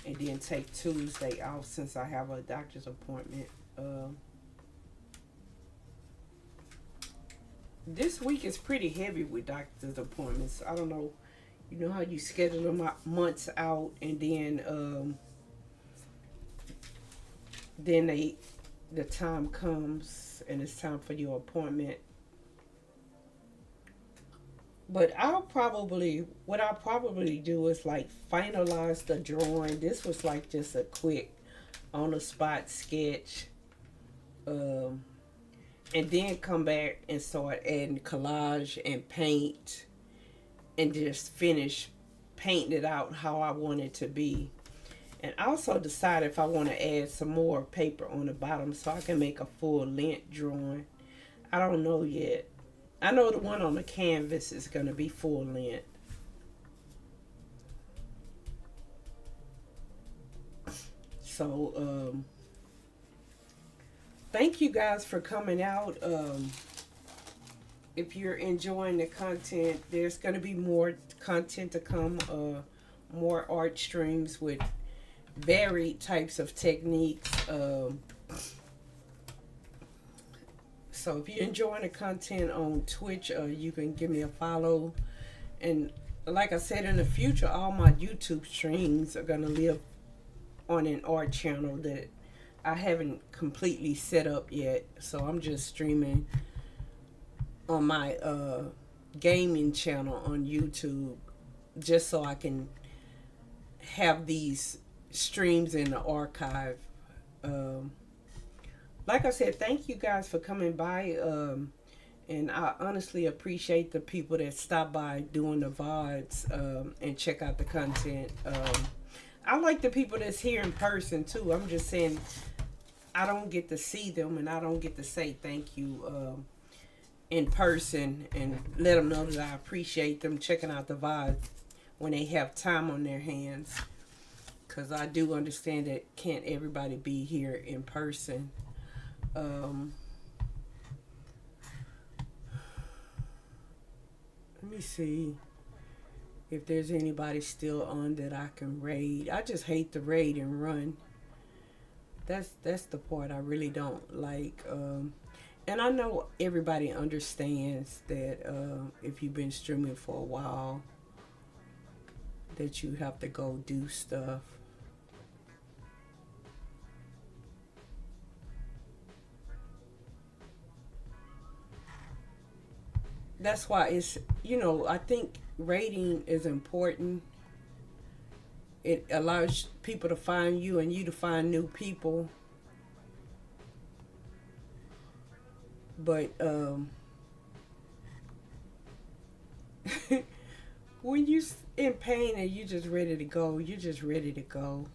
and then take Tuesday off since I have a doctor's appointment. This week is pretty heavy with doctor's appointments. I don't know. You know how you schedule them out months out, and then the time comes and it's time for your appointment. But what I'll probably do is like finalize the drawing. This was like just a quick on the spot sketch. Um, and then come back and start adding collage and paint and just finish painting it out how I want it to be. And also decide if I want to add some more paper on the bottom so I can make a full length drawing. I don't know yet. I know the one on the canvas is going to be full length. So, thank you guys for coming out. If you're enjoying the content, there's going to be more content to come. More art streams with varied types of techniques. So if you're enjoying the content on Twitch, you can give me a follow. And like I said, in the future, all my YouTube streams are going to live on an art channel that I haven't completely set up yet. So I'm just streaming on my gaming channel on YouTube just so I can have these streams in the archive. Like I said, thank you guys for coming by. And I honestly appreciate the people that stop by doing the VODs and check out the content. I like the people that's here in person too. I'm just saying I don't get to see them and I don't get to say thank you in person and let them know that I appreciate them checking out the VOD when they have time on their hands. Because I do understand that can't everybody be here in person. Let me see if there's anybody still on that I can raid. I just hate to raid and run. That's the part I really don't like. And I know everybody understands that if you've been streaming for a while, that you have to go do stuff. That's why it's, I think rating is important. It allows people to find you and you to find new people. But when you in pain and you just ready to go, you're just ready to go.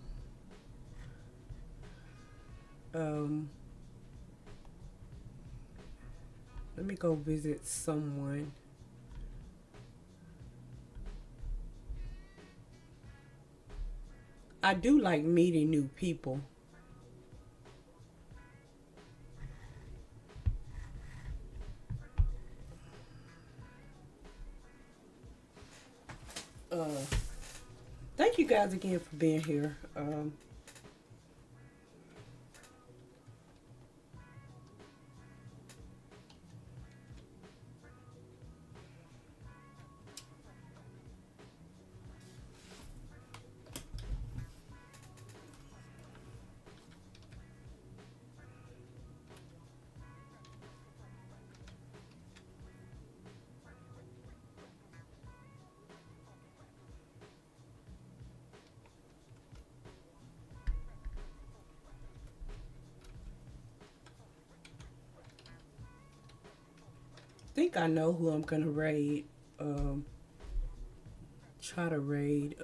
Let me go visit someone. I do like meeting new people. Thank you guys again for being here. I think I know who I'm gonna raid. Try to raid.